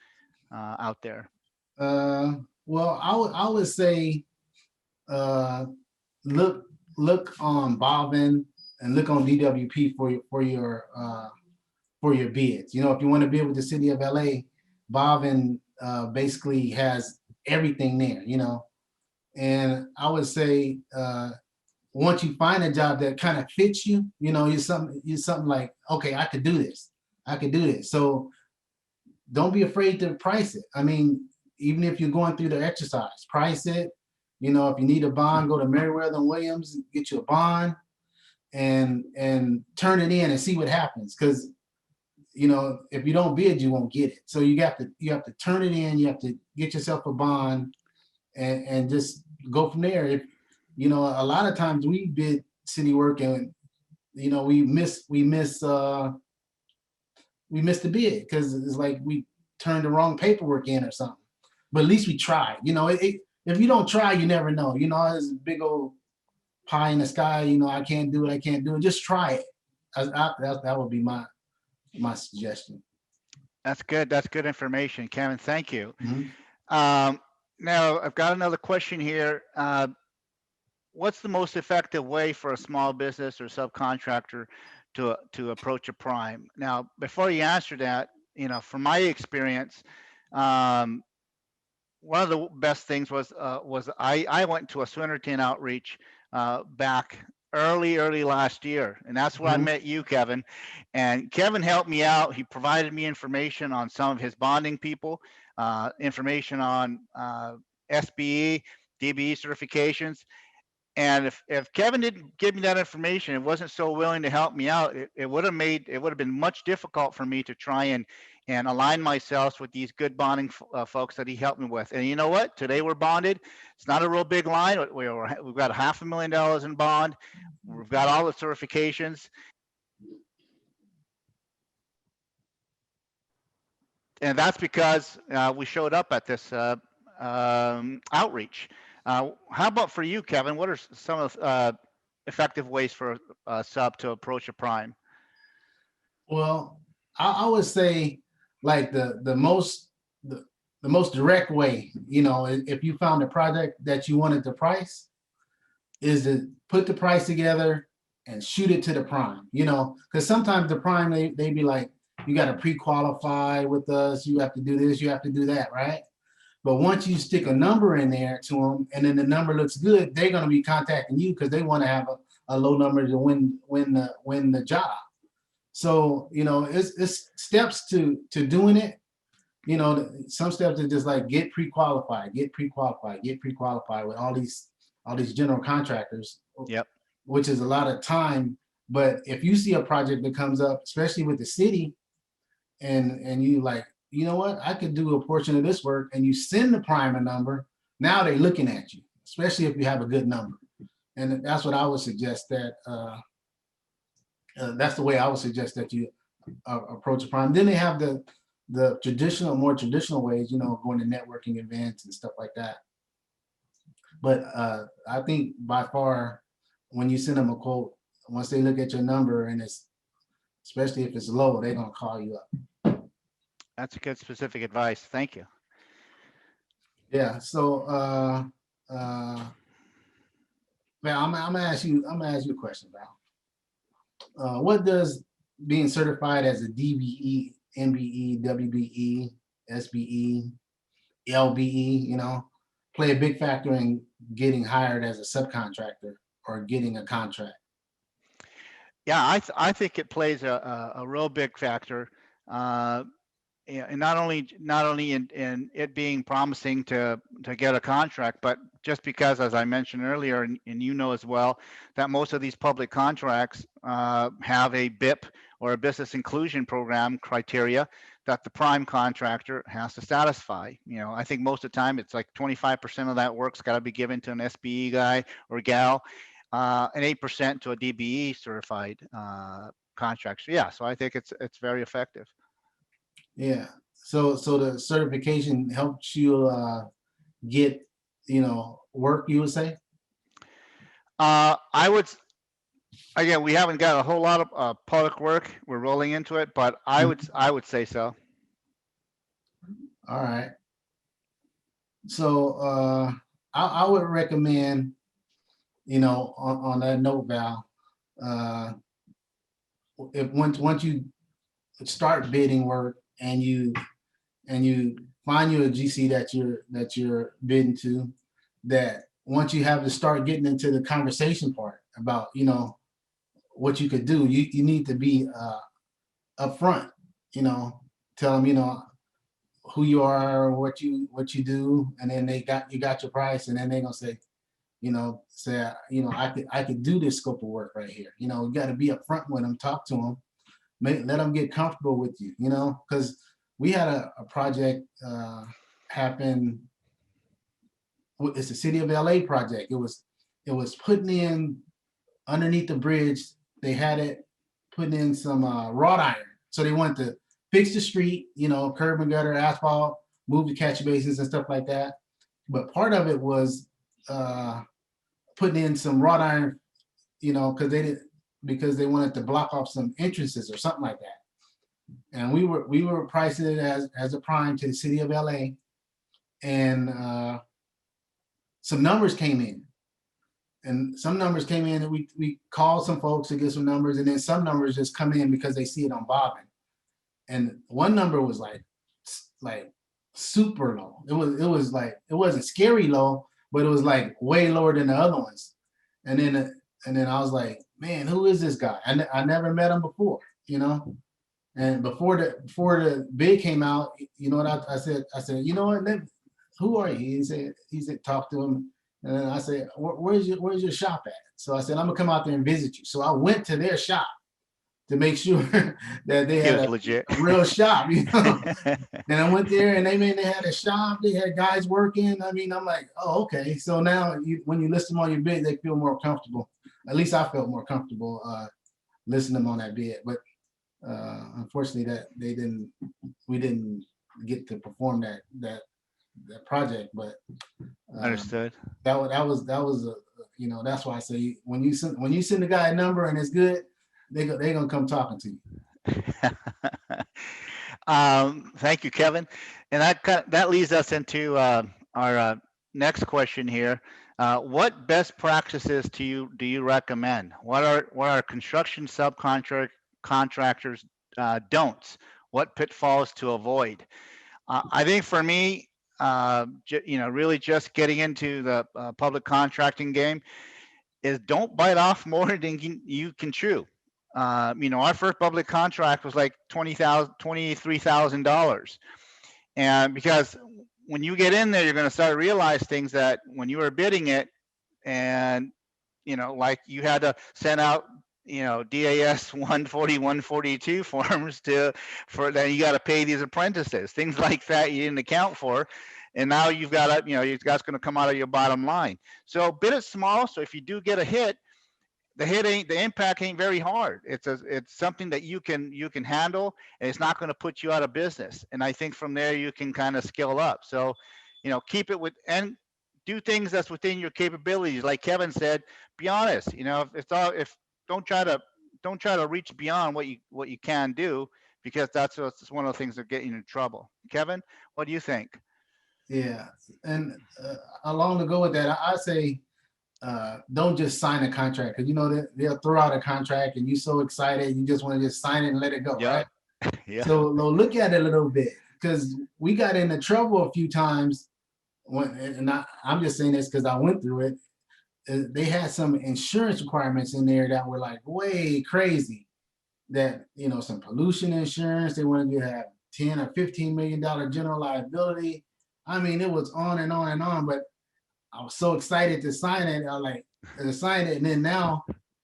out there?
Well, I would say look on Bobbin and look on DWP for your bids. You know, if you want to bid with the city of LA, Bobbin basically has everything there. You know, and I would say once you find a job that kind of fits you, you know, you're something like, okay, I could do this. I could do this. So don't be afraid to price it. I mean, even if you're going through the exercise, price it. You know, if you need a bond, go to Meriwether and Williams, get you a bond and turn it in and see what happens. Because, you know, if you don't bid, you won't get it. So you have to turn it in, you have to get yourself a bond and just go from there. If, you know, a lot of times we bid city work and, you know, we miss the bid because it's like we turned the wrong paperwork in or something. But at least we tried. You know, if you don't try, you never know. You know, there's a big old pie in the sky. You know, I can't do it. Just try it. That would be my suggestion.
That's good. That's good information, Kevin. Thank you. Now I've got another question here. What's the most effective way for a small business or subcontractor to approach a prime? Now, before you answer that, you know, from my experience, one of the best things was I went to a Swinnerton outreach back early last year, and that's where I met you, Kevin. And Kevin helped me out. He provided me information on some of his bonding people, information on SBE, DBE certifications. And if Kevin didn't give me that information, it wasn't so willing to help me out, it would have been much difficult for me to try and align myself with these good bonding folks that he helped me with. And you know what? Today we're bonded. It's not a real big line. We've got $500,000 in bond. We've got all the certifications. And that's because we showed up at this outreach. How about for you, Kevin? What are some of effective ways for a sub to approach a prime?
Well, I would say like the most direct way, you know, if you found a project that you wanted to price, is to put the price together and shoot it to the prime, you know, because sometimes the prime, they be like, you got to pre-qualify with us, you have to do this, you have to do that, right? But once you stick a number in there to them, and then the number looks good, they're going to be contacting you because they want to have a low number to win the job. So, you know, it's steps to doing it. You know, some steps are just like get pre-qualified with all these general contractors.
Yep.
Which is a lot of time. But if you see a project that comes up, especially with the city, and you like, you know what, I could do a portion of this work, and you send the prime a number, now they're looking at you, especially if you have a good number. And that's what I would suggest that, that's the way I would suggest that you approach a prime. Then they have the more traditional ways, you know, going to networking events and stuff like that. But I think by far, when you send them a quote, once they look at your number and it's, especially if it's low, they're gonna call you up.
That's a good specific advice. Thank you.
Yeah. So, man, I'm gonna ask you a question, Val. What does being certified as a DBE, MBE, WBE, SBE, LBE, you know, play a big factor in getting hired as a subcontractor or getting a contract?
Yeah, I think it plays a real big factor. And not only in it being promising to get a contract, but just because, as I mentioned earlier, and you know as well, that most of these public contracts have a BIP or a business inclusion program criteria that the prime contractor has to satisfy. I think most of the time it's like 25% of that work's got to be given to an SBE guy or gal, and 8% to a DBE certified contractor. Yeah, so I think it's very effective.
Yeah. So the certification helps you get, work, you would say?
I would, again, we haven't got a whole lot of public work. We're rolling into it, but I would say so.
All right. So I would recommend, on that note, Val, if once you start bidding work and you find you a GC that you're bidding to, that once you have to start getting into the conversation part about what you could do, you need to be upfront, tell them who you are, what you do, and then you got your price, and then they're gonna say, I could do this scope of work right here. You got to be upfront with them, talk to them, let them get comfortable with you, because we had a project happen. It's the City of LA project. It was putting in underneath the bridge. They had it putting in some wrought iron. So they wanted to fix the street, curb and gutter, asphalt, move the catch basins and stuff like that. But part of it was putting in some wrought iron, because they wanted to block off some entrances or something like that. And we were pricing it as a prime to the City of LA, and some numbers came in. And some numbers came in, and we called some folks to get some numbers, and then some numbers just come in because they see it on Bobbin. And one number was like super low. It was like, it wasn't scary low, but it was like way lower than the other ones. And then I was like, man, who is this guy? I never met him before, And before the bid came out, you know what I said? I said, you know what? Who are you? He said, talk to him. And then I said, where's your shop at? So I said, I'm gonna come out there and visit you. So I went to their shop to make sure that they had a real shop, And I went there, and they had a shop. They had guys working. I mean, I'm like, oh, okay. So now when you list them on your bid, they feel more comfortable. At least I felt more comfortable listing them on that bid. But unfortunately, that we didn't get to perform that project. But
understood.
That was that's why I say when you send the guy a number and it's good, they gonna come talking to you.
Thank you, Kevin. And that leads us into our next question here. What best practices do you recommend? What are construction subcontractors don'ts? What pitfalls to avoid? I think for me, really just getting into the public contracting game is don't bite off more than you can chew. Our first public contract was like $23,000. And because when you get in there, you're going to start to realize things that when you were bidding it, and, like you had to send out, DAS 140, 142 forms for that you got to pay these apprentices, things like that you didn't account for. And now you've got to, that's going to come out of your bottom line. So bid it small. So if you do get a hit, the impact ain't very hard. It's something that you can handle, and it's not going to put you out of business. And I think from there you can kind of scale up. So, keep it and do things that's within your capabilities. Like Kevin said, be honest. If don't try to reach beyond what you can do, because that's one of the things that get you in trouble. Kevin, what do you think?
Yeah, and along to go with that, I say, don't just sign a contract, because they'll throw out a contract and you're so excited you just want to just sign it and let it go, right?
Yeah.
So look at it a little bit, because we got into trouble a few times and I'm just saying this because I went through it. They had some insurance requirements in there that were like way crazy. That some pollution insurance. They wanted you to have $10 or $15 million general liability. I mean, it was on and on and on, but I was so excited to sign it. I sign it, and then now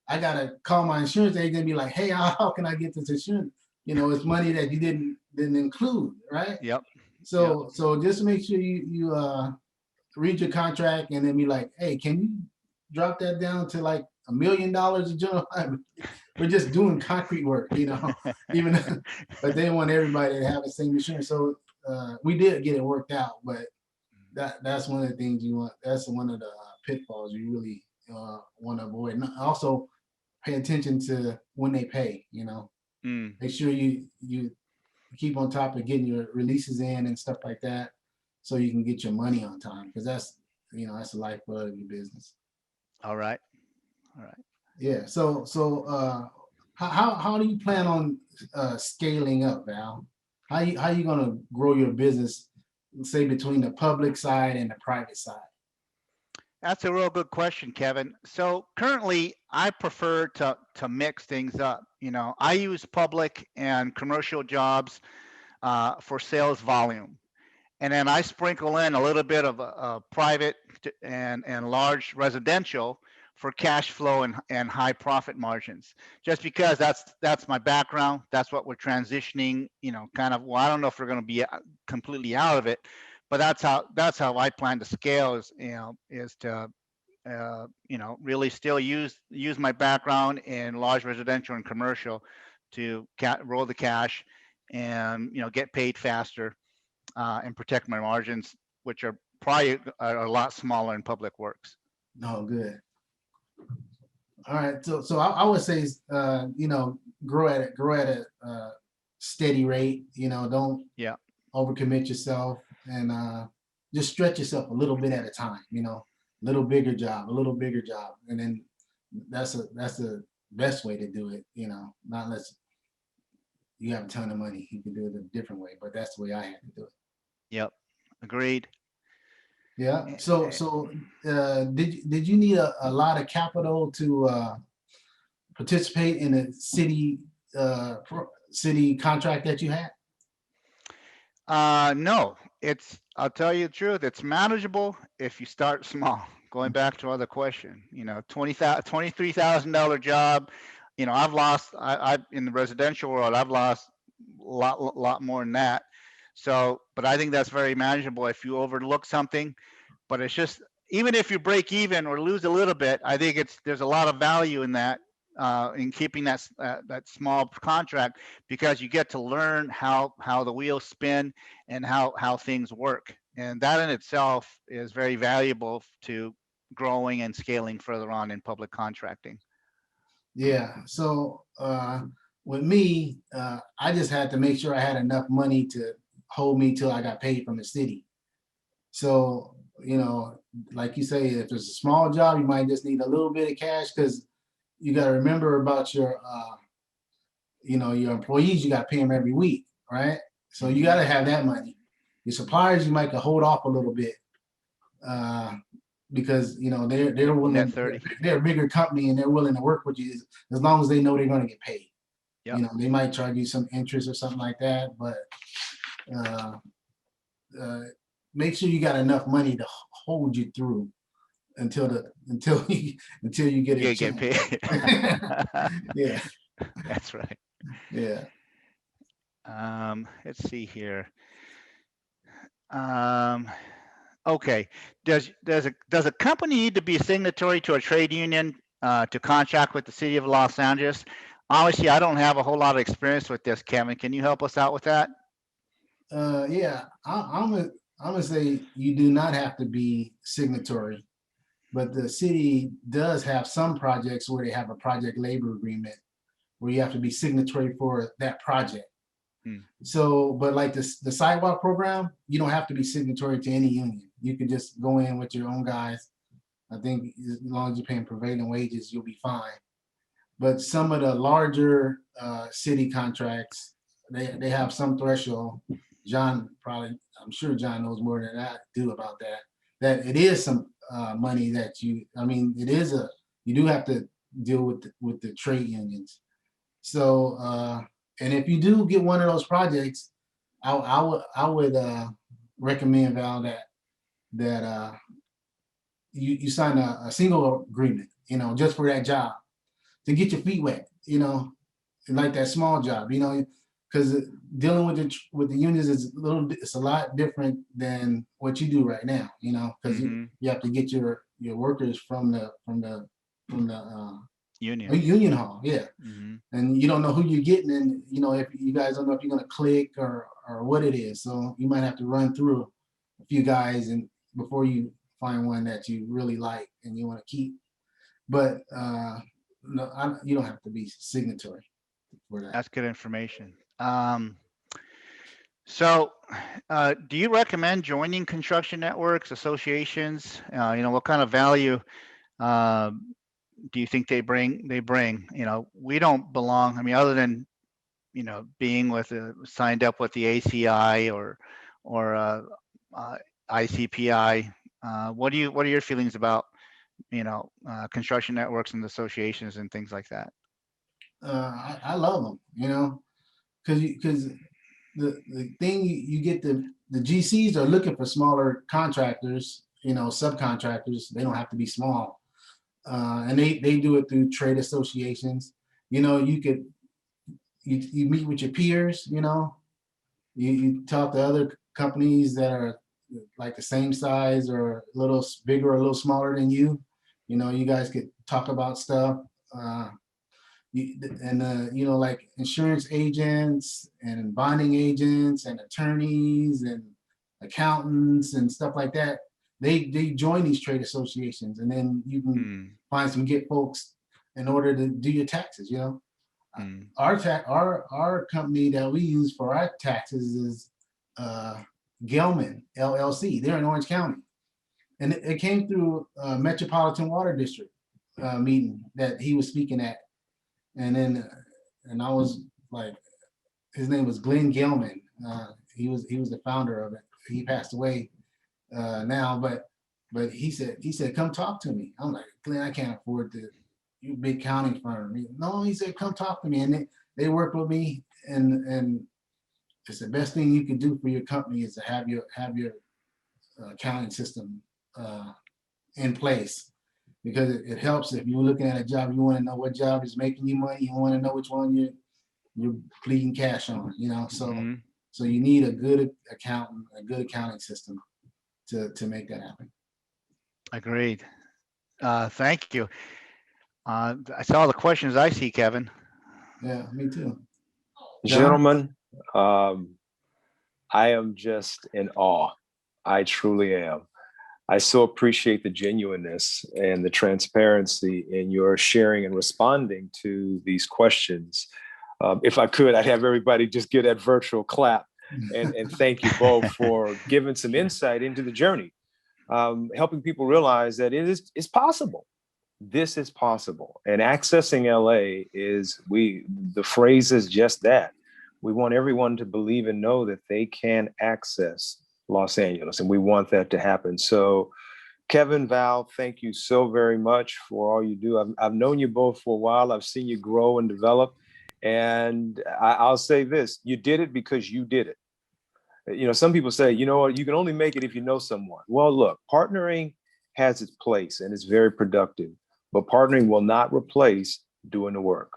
I gotta call my insurance agent and be like, hey, how can I get this insurance? You know, it's money that you didn't include, right?
Yep.
So just make sure you read your contract and then be like, hey, can you drop that down to like $1 million in general? We're just doing concrete work, you know, even but they want everybody to have the same insurance. So we did get it worked out, but that's one of the things you want. That's one of the pitfalls you really want to avoid. And also pay attention to when they pay, you know. Make sure you keep on top of getting your releases in and stuff like that, so you can get your money on time, because that's the lifeblood of your business.
All right.
Yeah. So how do you plan on scaling up, Val? How you gonna grow your business, say between the public side and the private side?
That's a real good question, Kevin. So currently, I prefer to mix things up. You know, I use public and commercial jobs for sales volume, and then I sprinkle in a little bit of private and large residential for cash flow and high profit margins. Just because that's my background. That's what we're transitioning. You know, kind of. Well, I don't know if we're going to be completely out of it, but that's how I plan to scale. Is to really still use my background in large residential and commercial to roll the cash and get paid faster and protect my margins, which are probably a lot smaller in public works.
No, good. All right. So I would say grow at a steady rate. You know, don't overcommit yourself, and just stretch yourself a little bit at a time. You know, a little bigger job, and then that's the best way to do it. You know, not unless you have a ton of money, you can do it a different way, but that's the way I had to do it.
Yep, agreed.
Yeah. So did you need a lot of capital to participate in the city contract that you had?
No, I'll tell you the truth, it's manageable if you start small. Going back to other question, $23,000 job. I've lost. I in the residential world, I've lost a lot more than that. So, but I think that's very manageable if you overlook something. But it's just, even if you break even or lose a little bit, I think there's a lot of value in that, in keeping that small contract, because you get to learn how the wheels spin and how things work, and that in itself is very valuable to growing and scaling further on in public contracting.
Yeah. So with me, I just had to make sure I had enough money to hold me till I got paid from the city. So, like you say, if it's a small job, you might just need a little bit of cash, because you got to remember about your employees. You got to pay them every week, right? So you got to have that money. Your suppliers, you might hold off a little bit, because they're willing. They're a bigger company and they're willing to work with you as long as they know they're going to get paid. Yep. They might charge you some interest or something like that, but make sure you got enough money to hold you through until you get it.
Get paid.
Yeah,
that's right.
Yeah.
Let's see here. Okay. Does a company need to be a signatory to a trade union to contract with the city of Los Angeles? Obviously, I don't have a whole lot of experience with this, Kevin. Can you help us out with that?
Yeah, I'm gonna say you do not have to be signatory, but the city does have some projects where they have a project labor agreement where you have to be signatory for that project. So, but like the sidewalk program, you don't have to be signatory to any union. You can just go in with your own guys. I think as long as you're paying prevailing wages, you'll be fine. But some of the larger city contracts, they have some threshold. I'm sure John knows more than I do about that. That it is some money that you do have to deal with the trade unions. So, and if you do get one of those projects, I would recommend, Val, that you sign a single agreement, just for that job. to get your feet wet, like that small job, because dealing with the unions is it's a lot different than what you do right now, because you have to get your workers from the union hall, yeah. And you don't know who you're getting, and if you guys don't know if you're going to click or what it is, so you might have to run through a few guys and before you find one that you really like and you want to keep. But no, you don't have to be signatory for that.
That's good information. So, do you recommend joining construction networks, associations? What kind of value do you think they bring? We don't belong. I mean, other than being signed up with the ACI or ICPI. What are your feelings about construction networks and associations and things like that?
I love them, because the thing you get the GCs are looking for smaller contractors, subcontractors. They don't have to be small, and they do it through trade associations. You meet with your peers. You talk to other companies that are like the same size or a little bigger or a little smaller than you. You guys could talk about stuff. Like insurance agents and bonding agents and attorneys and accountants and stuff like that, they join these trade associations, and then you can find some get folks in order to do your taxes. Our company that we use for our taxes is Gelman LLC. They're in Orange County, and it came through Metropolitan Water District meeting that he was speaking at. And I was like, his name was Glenn Gelman. He was the founder of it. He passed away now, but he said, come talk to me. I'm like, Glenn, I can't afford you big accounting firm. No, he said, come talk to me. And they worked with me, and it's the best thing you can do for your company is to have your accounting system in place. Because it helps if you're looking at a job, you want to know what job is making you money. You want to know which one you're bleeding cash on. So you need a good accountant, a good accounting system to make that happen.
Agreed. Thank you. I saw the questions I see, Kevin.
Yeah, me too.
Gentlemen, I am just in awe. I truly am. I so appreciate the genuineness and the transparency in your sharing and responding to these questions. If I could, I'd have everybody just get that virtual clap and thank you both for giving some insight into the journey, helping people realize that it's possible. This is possible. And accessing LA the phrase is just that. We want everyone to believe and know that they can access Los Angeles, and we want that to happen. So Kevin, Val, thank you so very much for all you do. I've known you both for a while. I've seen you grow and develop. And I'll say this, you did it because you did it. Some people say, you can only make it if you know someone. Well, look, partnering has its place and it's very productive, but partnering will not replace doing the work.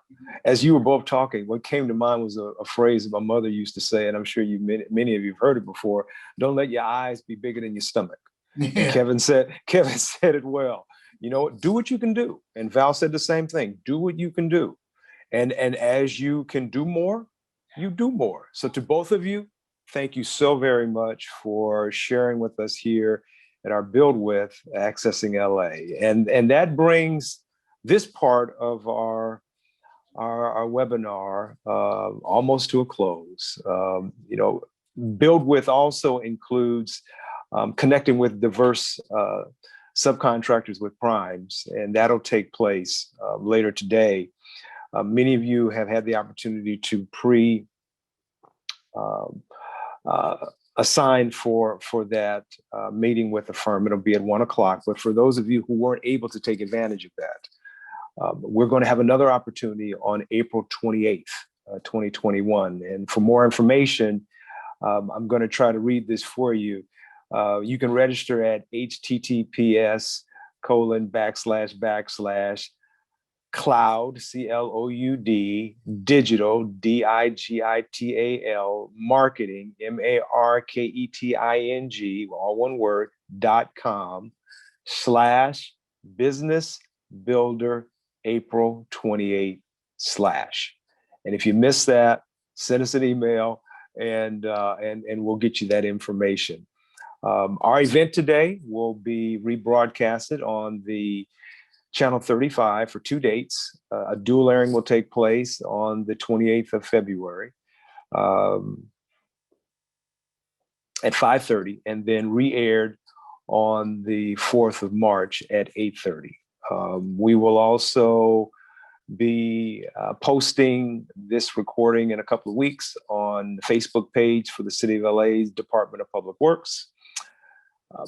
As you were both talking, what came to mind was a phrase that my mother used to say, and I'm sure many of you have heard it before: don't let your eyes be bigger than your stomach. Yeah. Kevin said it well. Do what you can do. And Val said the same thing. Do what you can do. And as you can do more, you do more. So to both of you, thank you so very much for sharing with us here at our Build With Accessing LA. And that brings this part of our webinar almost to a close. Build With also includes connecting with diverse subcontractors with primes, and that'll take place later today. Many of you have had the opportunity to assign for that meeting with the firm. It'll be at 1 o'clock. But for those of you who weren't able to take advantage of that, we're going to have another opportunity on April 28th, 2021. And for more information, I'm going to try to read this for you. You can register at https:// Cloud, CLOUD, digital, DIGITAL, marketing, MARKETING, all one word, .com/business builder April 28 slash. And if you miss that, send us an email and we'll get you that information. Our event today will be rebroadcasted on the Channel 35 for 2 dates. A dual airing will take place on the 28th of February at 5:30, and then re-aired on the 4th of March at 8:30. We will also be posting this recording in a couple of weeks on the Facebook page for the City of LA's Department of Public Works.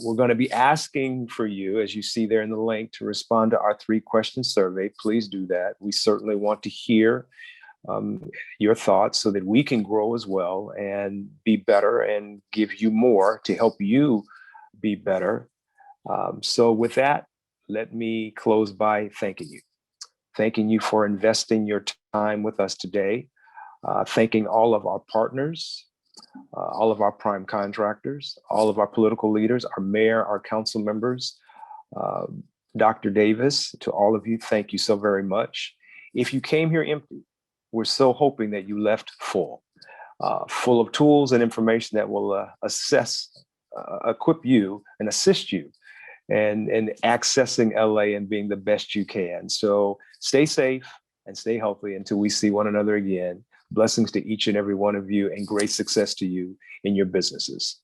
We're going to be asking for you, as you see there in the link, to respond to our 3-question survey. Please do that. We certainly want to hear your thoughts so that we can grow as well and be better and give you more to help you be better. So with that, let me close by thanking you. Thanking you for investing your time with us today. Thanking all of our partners, all of our prime contractors, all of our political leaders, our mayor, our council members, Dr. Davis, to all of you, thank you so very much. If you came here empty, we're so hoping that you left full of tools and information that will equip you and assist you in accessing LA and being the best you can. So stay safe and stay healthy until we see one another again. Blessings to each and every one of you and great success to you in your businesses.